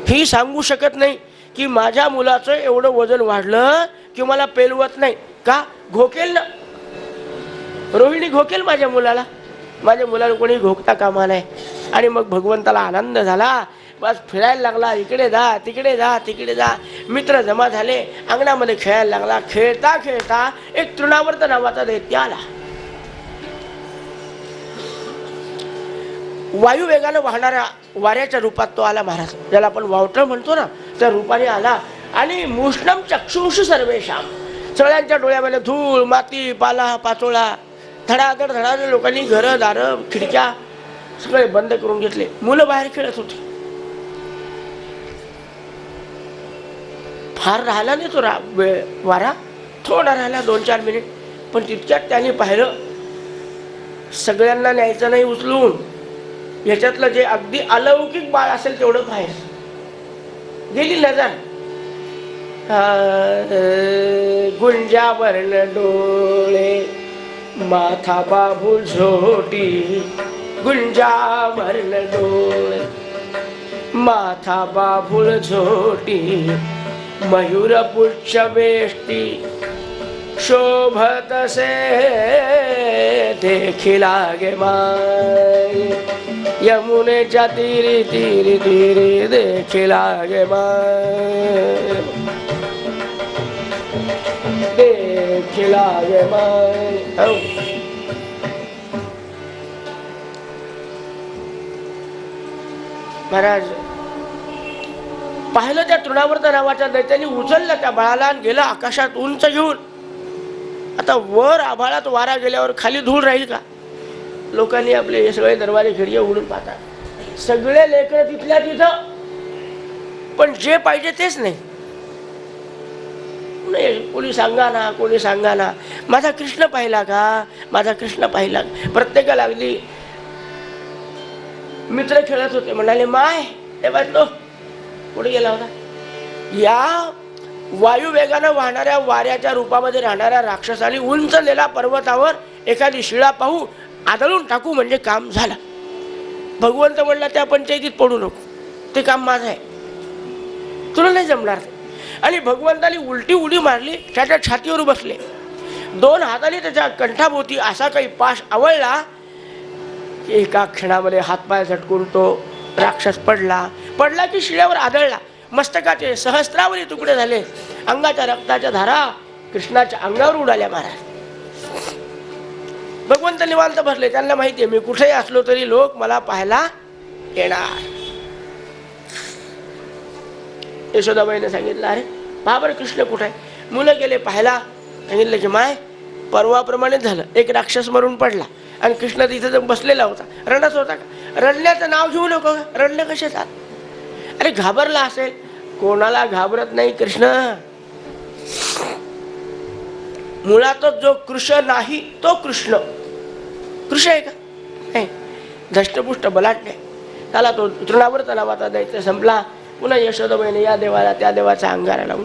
ही सांगू शकत नाही की माझ्या मुलाचं एवढं वजन वाढलं की मला पेलवत नाही का. घोकेल ना रोहिणी घोकेल माझ्या मुलाला. माझ्या मुलाला कोणी घोकता कामा नाही. आणि मग भगवंताला आनंद झाला. बस फिरायला लागला. इकडे जा तिकडे जा तिकडे जा. मित्र जमा झाले. अंगणामध्ये खेळायला लागला. खेळता खेळता एक तृणावर्त नावाचा दैत्य आला. वायू वेगानं वाहणाऱ्या वाऱ्याच्या रूपात तो आला महाराज. ज्याला आपण वावटळ म्हणतो ना त्या रूपाने आला. आणि मुष्णम चक्षुष सर्वेशाम. सगळ्यांच्या डोळ्यामध्ये धूळ माती पाला पाचोळा धडाधड धडाधड. लोकांनी घरं दारं खिडक्या सगळे बंद करून घेतले. मुलं बाहेर खेळत होती. फार राहिला नाही तो वारा. थोडा राहिला 2-4 मिनिट. पण तितक्यात त्यांनी पाहिलं सगळ्यांना न्यायचं नाही उचलून. ह्याच्यातलं जे अगदी अलौकिक बाळ असेल तेवढं बाहेर गेली नजर. गुंजा वर्ण डोळे माथा बाबू झोटी. गुंजा वर्ण डोळे माथा बाबूळ झोटी. मयूर पुच्छ वेष्टी शोभत से देखी लागे माय. यमुनेच्या तीरी तीरी तीरी देखी लागे माय. देखी लागे माय. महाराज पाहिलं त्या तृणावर्त नावाच्या दैत्याने उचललं त्या बाळाला आणि गेलं आकाशात उंच घेऊन. आता वर आभाळात वारा गेल्यावर खाली धूळ राहील का. लोकांनी आपले सगळे दरवाजे खिडकी उघडून पाहतात. सगळे लेकरं तिथल्या तिथं. पण जे पाहिजे तेच नाही. कोणी सांगा ना कोणी सांगा ना. माझा कृष्ण पाहिला का माझा कृष्ण पाहिला. प्रत्येकाला अगदी मित्र खेळत होते. म्हणाले माय हे वाटलो कुठे गेला होता. या वायू वेगानं वाहणाऱ्या वाऱ्याच्या रूपामध्ये राहणाऱ्या राक्षसाने उंचलेल्या पर्वतावर एखादी शिळा पाहू आदळून टाकू म्हणजे काम झालं. भगवंत म्हणला त्या पंचायतीत पडू नको. ते काम माझं आहे. तुला नाही जमणार. आणि भगवंताने उलटी उडी मारली. त्याच्या छातीवर बसले. 2 हाताने त्याच्या कंठाभोवती असा काही पाश आवळला की एका क्षणामध्ये हातपाय झटकून तो राक्षस पडला. पडला की शिळ्यावर आदळला. मस्तकाचे सहस्रावरी तुकडे झाले. अंगाच्या रक्ताच्या धारा कृष्णाच्या अंगावर उडाल्या. महाराज भगवंत निवांत बसले. त्यांना माहिती आहे मी कुठेही असलो तरी लोक मला पाहायला येणार. यशोदाबाईने सांगितलं अरे बाबर कृष्ण कुठे आहे. मुलं गेले पाहायला. सांगितलं की माय परवाप्रमाणे झालं. एक राक्षस मरून पडला आणि कृष्ण तिथे जर बसलेला होता. रडत होता का. रडण्याचं नाव घेऊ नको. रडणं कशाचं. अरे घाबरला असेल. कोणाला घाबरत नाही कृष्ण. मुळातच जो कृष्ण नाही तो कृष्ण. कृष्ण आहे का नाही. धष्टपुष्ट बलाढ्य. त्याला तो तृणावर तलावाचा दैत्य संपला. पुन्हा यशोदाबाईने या देवाला त्या देवाचा अंगारा लावून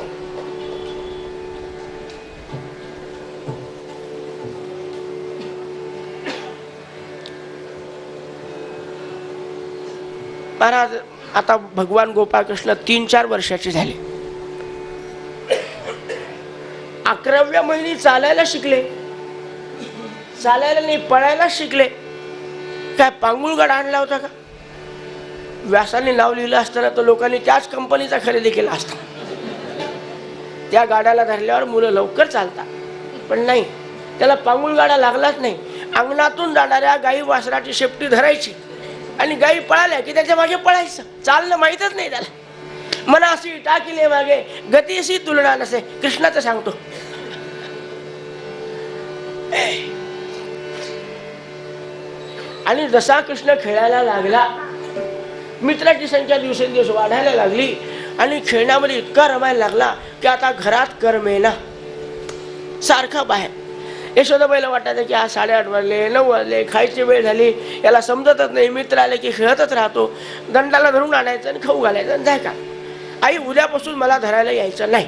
महाराज. आता भगवान गोपाळकृष्ण 3-4 वर्षाचे झाले. 11व्या महिनी चालायला शिकले. चालायला नाही, पळायला शिकले. काय पांगुळगड आणला होता का? व्यासाने नाव लिहिलं असताना तर लोकांनी त्याच कंपनीचा खरेदी केला असता. त्या गाड्याला धरल्यावर मुलं लवकर चालतात. पण नाही, त्याला पांगुळगाडा लागलाच नाही. अंगणातून जाणाऱ्या गाई वासराची शेपटी धरायची आणि गाई पळाल्या की त्याच्या मागे पळायचं. चालणं माहीतच नाही त्याला. मनाशी टाकिले मागे गतीशी तुलना नसे. कृष्णाचं सांगतो. आणि जसा कृष्ण खेळायला लागला, मित्राची संख्या दिवसेंदिवस वाढायला लागली आणि खेळण्यामध्ये इतका रमायला लागला की आता घरात करमेना. सारखा बाहेर. यशोदाबाईला वाटायचं की आज 8:30 वाजले, 9 वाजले, खायची वेळ झाली, याला समजतच नाही. मित्र आले की खेळतच राहतो. दंडाला धरून आणायचं आणि खाऊ घालायचं आणि जाय का. आई उद्यापासून मला धरायला यायचं नाही.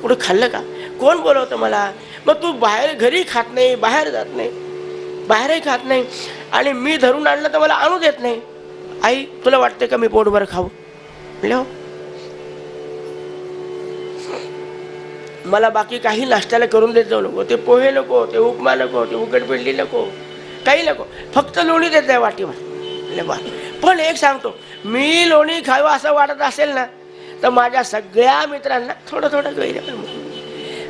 कुठं खाल्लं का? कोण बोलवतं मला? मग तू बाहेर घरी खात नाही, बाहेर जात नाही, बाहेरही खात नाही आणि मी धरून आणलं तर मला आणू देत नाही. आई तुला वाटते का मी पोटभर खाऊ? म्हणले हो. मला बाकी काही नाश्त्याला करून देत जाऊ नको. ते पोहे नको, ते उपमा नको, ते उकडपिंडी नको, काही नको. फक्त लोणी देत जाय वाटीवर. पण एक सांगतो, मी लोणी खावं असं वाटत असेल ना तर माझ्या सगळ्या मित्रांना थोडं थोडं गैर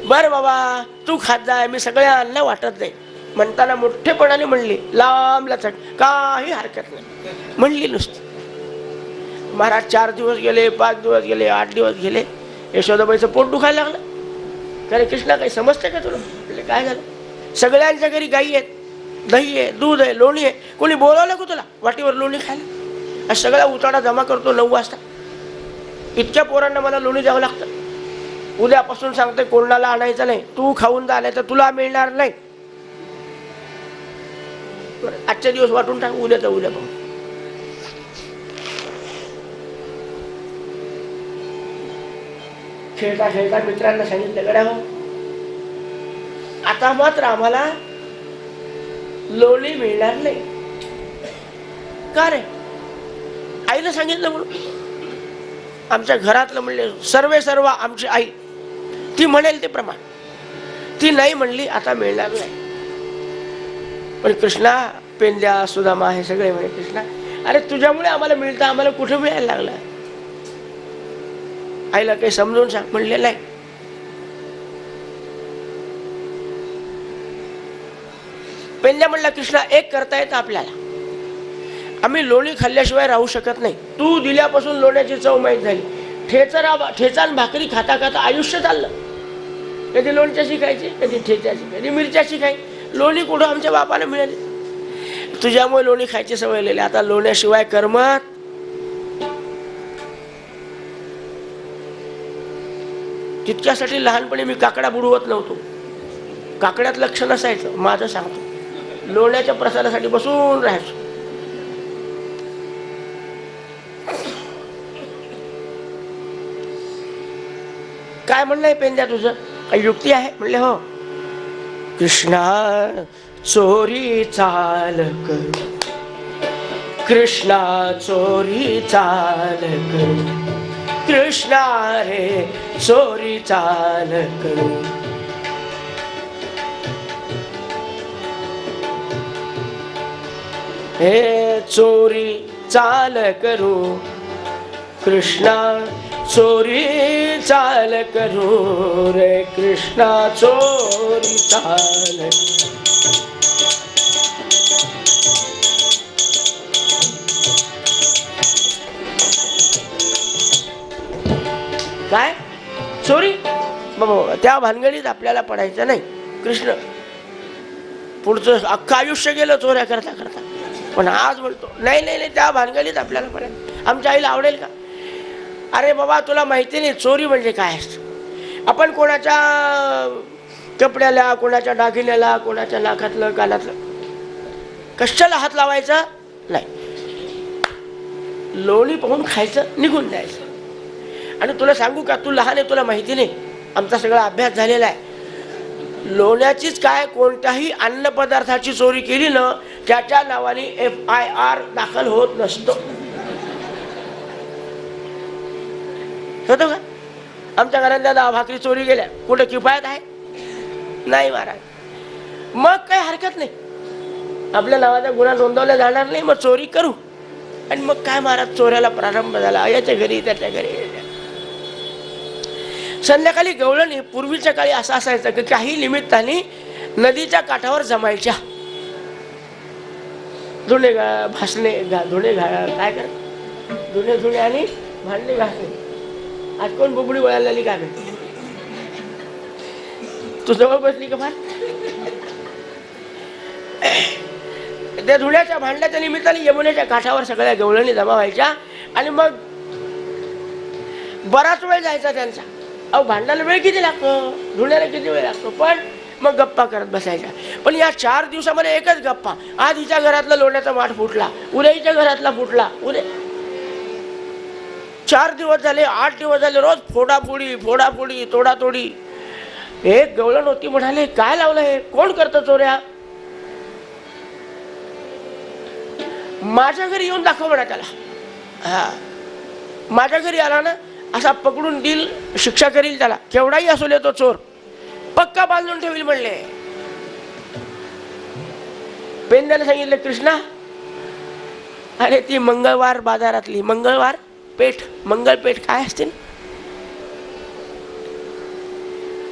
बरं बाबा तू खात जाय, मी सगळ्यांना वाटत जाईल म्हणताना मोठेपणाने म्हणली. लांब लचक, काही हरकत नाही म्हणली नुसती. महाराज 4 दिवस गेले, 5 दिवस गेले, 8 दिवस गेले. यशोदाबाईचं पोट दुखायला लागलं. अरे कृष्णा काही समजते का तुला? म्हणजे काय झालं? सगळ्यांच्या घरी गाई आहेत, दही आहे, दूध आहे, लोणी आहे. कोणी बोलावलं का तुला वाटीवर लोणी खायला? सगळा उताडा जमा करतो 9 वाजता. इतक्या पोरांना मला लोणी द्यावं लागतं. उद्यापासून सांगते कोणाला आणायचं नाही. तू खाऊन जा, नाही तर तुला मिळणार नाही. आजच्या दिवस वाटून टाक, उद्याचा उद्या पाहू. खेळता खेळता मित्रांना सांगितलं गड्या हो आता मात्र आम्हाला लोणी मिळणार नाही. का रे? आईला सांगितलं म्हणून. आमच्या घरातलं म्हणले सर्व आमची आई, ती म्हणेल ते प्रमाण. ती नाही म्हणली आता मिळणार नाही. पण कृष्णा, पेंद्या, सुदामा हे सगळे म्हणे कृष्णा अरे तुझ्यामुळे आम्हाला मिळतं, आम्हाला कुठे मिळायला लागलं? आईला काही समजून सांग म्हणले नाही. पेंद्या म्हणला कृष्णा एक करता येतं आपल्याला. आम्ही लोणी खाल्ल्याशिवाय राहू शकत नाही. तू दिल्यापासून लोण्याची चव माहीत झाली. ठेचा आणि भाकरी खाता खाता आयुष्य चाललं. कधी लोणच्याची खायची, कधी ठेच्याची, कधी मिरच्याची खाई. लोणी कुठं आमच्या बापाला मिळाली? तुझ्यामुळे लोणी खायची सवय लिहिली. आता लोण्याशिवाय करमत. तितक्यासाठी लहानपणी मी काकडा बुडवत नव्हतो. काकड्यात लक्ष नसायचं माझं. सांगतो लोण्याच्या प्रसादासाठी बसून राहायचो. काय म्हणलंय पेंद्या तुझं? काही युक्ती आहे? म्हणले हो. कृष्णा चोरी चाल कर, कृष्णा चोरी चाल कर, कृष्णा रे चोरी चाल कर. हे चोरी चाल करू कृष्णा, चोरी चाल करू रे कृष्णा, चोरी चाल. काय चोरी? बाबा त्या भानगडीत आपल्याला पडायचं नाही. कृष्ण पुढचं अख्खं आयुष्य गेलं चोऱ्या करता करता. पण आज म्हणतो नाही नाही नाही त्या भानगडीत आपल्याला पडायचं. आमच्या आईला आवडेल का? अरे बाबा तुला माहिती नाही चोरी म्हणजे काय असतं. आपण कोणाच्या कपड्याला, कोणाच्या दागिन्याला, कोणाच्या नाकातलं, कानातलं कशाला हात लावायचा? नाही, लोणी पाहून खायचं, निघून जायचं. आणि तुला सांगू का, तू लहान आहे, तुला माहिती नाही, आमचा सगळा अभ्यास झालेला आहे. लोण्याचीच काय, कोणत्याही अन्नपदार्थाची चोरी केली ना, त्याच्या नावाने FIR दाखल होत नसतो. होतो का? आमच्या घरात 10 भाकरी चोरी गेल्या, कुठे किफायत आहे? नाही महाराज. मग काही हरकत नाही, आपल्या नावाचा गुन्हा नोंदवला जाणार नाही, मग चोरी करू. आणि मग काय महाराज, चोऱ्याला प्रारंभ झाला, याच्या घरी त्याच्या घरी. संध्याकाळी गवळणी पूर्वीच्या काळी असं असायचं की काही निमित्ताने नदीच्या काठावर जमायच्या. धुणे भासणे धुणे काय कर धुणे धुणे आणि भांडणे घासणे. आज कोण बुबडी वळालेली काय म्हणते, तू जवळ बसली का फार? त्या धुण्याच्या भांड्याच्या निमित्ताने यमुनेच्या काठावर सगळ्या गवळणी जमा व्हायच्या. आणि मग बराच वेळ जायचा त्यांचा. अहो, भांडायला वेळ किती लागतो, धुण्याला किती वेळ लागतो, पण मग गप्पा करत बसायच्या. पण या 4 दिवसामध्ये एकच गप्पा. आज हिच्या घरातला लोण्याचा माठ फुटला, उद्या हिच्या घरातला फुटला, उद्या 4 दिवस झाले, 8 दिवस झाले, रोज फोडाफोडी तोडातोडी. एक गवळण होती, म्हणाले काय लावलं हे, कोण करतं चोऱ्या? माझ्या घरी येऊन दाखव म्हणा त्याला. हा, माझ्या घरी आला ना, असा पकडून देईल, शिक्षा करील त्याला, केवढाही असू दे तो चोर, पक्का बांधून ठेवील म्हणले. पेंद्याने सांगितलं, कृष्णा, अरे ती मंगळवार बाजारातली मंगळवार पेठ, मंगळपेठ काय असते ना,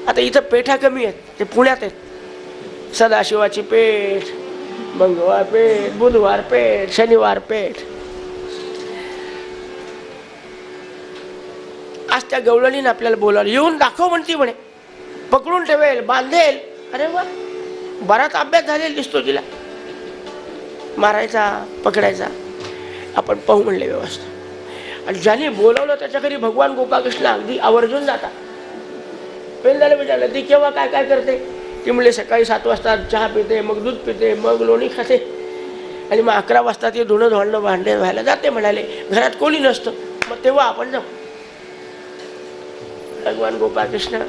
आता इथं पेठा कमी आहेत, ते पुण्यात आहेत. सदाशिवाची पेठ, मंगळवार पेठ, बुधवार पेठ, शनिवार पेठ. आज त्या गवळणीने आपल्याला बोलावलं, येऊन दाखव म्हणती म्हणे, पकडून ठेवेल, बांधेल. अरे वा, बराच अभ्यास झालेला दिसतो तिला, मारायचा पकडायचा. आपण पाहू म्हणले व्यवस्था. आणि ज्याने बोलावलं त्याच्या घरी भगवान गोपाळकृष्ण अगदी आवर्जून जातात. पेंदाला विचारलं, ती केव्हा काय काय करते? ती म्हणले, सकाळी 7 वाजता चहा पिते, मग दूध पिते, मग लोणी खाते, आणि मग 11 वाजता ती धुणं धुणं भांडे व्हायला जाते म्हणाले. घरात कोणी नसतं, मग तेव्हा आपण जाऊ. भगवान गोपाळकृष्ण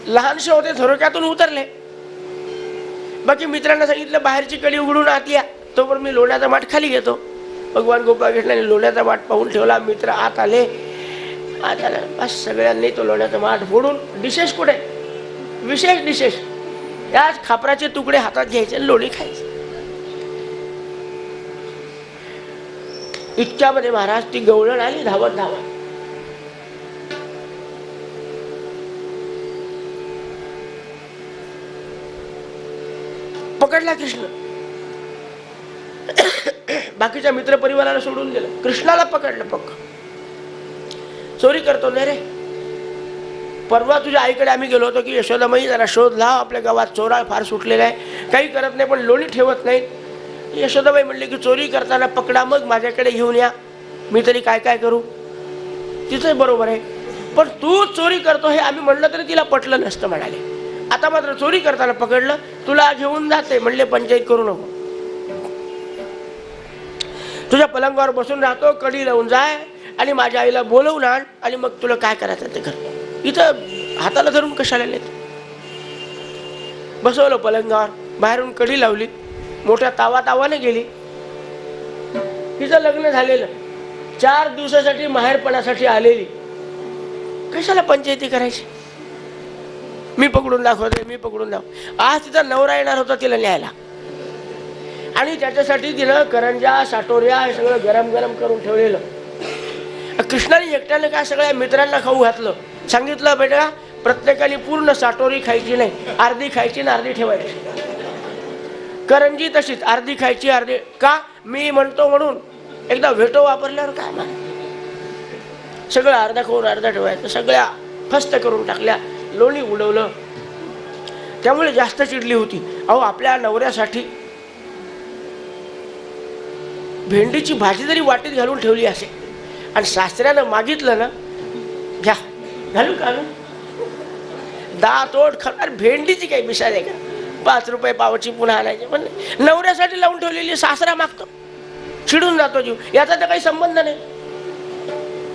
लहानसे होते, थोडक्यातून उतरले. बाकी मित्रांना सांगितलं, बाहेरची कडी उघडून आत या, तोवर मी लोण्याचा माठ खाली घेतो. भगवान गोपाळकृष्णाने लोण्याचा माठ पाहून ठेवला. मित्र आत आले. आत आला, बस सगळ्यांनी तो लोण्याचा माठ फोडून, डिशेस कुठे, विशेष डिशेस, याच खापराचे तुकडे हातात घ्यायचे, लोणी खायचे. इतक्यामध्ये महाराज ती गवळण आली धावत धावत. पकडला कृष्ण. बाकीच्या मित्र परिवाराला सोडून दिलं, कृष्णाला पकडलं. पक्क चोरी करतो नाही रे. परवा तुझ्या आईकडे आम्ही गेलो होतो की यशोदामाई जरा शोध लाव, आपल्या गावात चोराळ फार सुटलेला आहे, काही करत नाही पण लोणी ठेवत नाही. यशोदाबाई म्हणले की चोरी करताना पकडा, मग माझ्याकडे घेऊन या, मी तरी काय काय करू. तिचं बरोबर आहे, पण तू चोरी करतो हे आम्ही म्हणलं तरी तिला पटलं नसतं म्हणाले. आता मात्र चोरी करताना पकडलं, तुला घेऊन जाते म्हणले, पंचायत करू नको, तुझ्या पलंगावर बसून राहतो, कडी लावून जाय आणि माझ्या आईला बोलवून आण, आणि मग तुला काय करायचं ते कर. इथं हाताला धरून कशाला नेत. बसवलं पलंगावर, बाहेरून कडी लावली, मोठ्या तावाने गेली. तिचं लग्न झालेलं, 4 दिवसासाठी माहेरपणासाठी आलेली, कशाला पंचायती करायची. मी पकडून दाखवते, मी पकडून दाखव. आज तिचा नवरा येणार होता तिला न्यायला, आणि त्याच्यासाठी तिनं करंजा साटोऱ्या हे सगळं गरम गरम करून ठेवलेलं. कृष्णाने एकट्याने काय सगळ्या मित्रांना खाऊ घातलं. सांगितलं, बेटा प्रत्येकाने पूर्ण साटोरी खायची नाही, अर्धी खायची ना अर्धी ठेवायची. करंजी तशीच अर्धी खायची अर्धी का, मी म्हणतो म्हणून. एकदा भेटो वापरल्यावर काय मा, सगळं अर्धा खाऊन अर्धा ठेवायचं. सगळ्या फस्त करून टाकल्या, लोणी उडवलं. त्यामुळे जास्त चिडली होती. अहो, आपल्या नवऱ्यासाठी भेंडीची भाजी जरी वाटीत घालून ठेवली असे आणि सासऱ्यानं मागितलं ना, घ्या घालू का, दात ओठ खाणार, भेंडीची काही बिशाल आहे का? 5 रुपये पावची पुन्हा आणायची. पण नवऱ्यासाठी लावून ठेवलेली सासरा मागतो, चिडून जातो जीव. याचा तर काही संबंध नाही.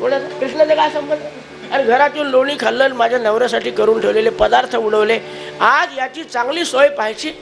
कोणाचा? कृष्णाचा काय संबंध? आणि घरात येऊन लोणी खाल्लं, माझ्या नवऱ्यासाठी करून ठेवलेले पदार्थ उडवले. आज याची चांगली सोय पाहायची.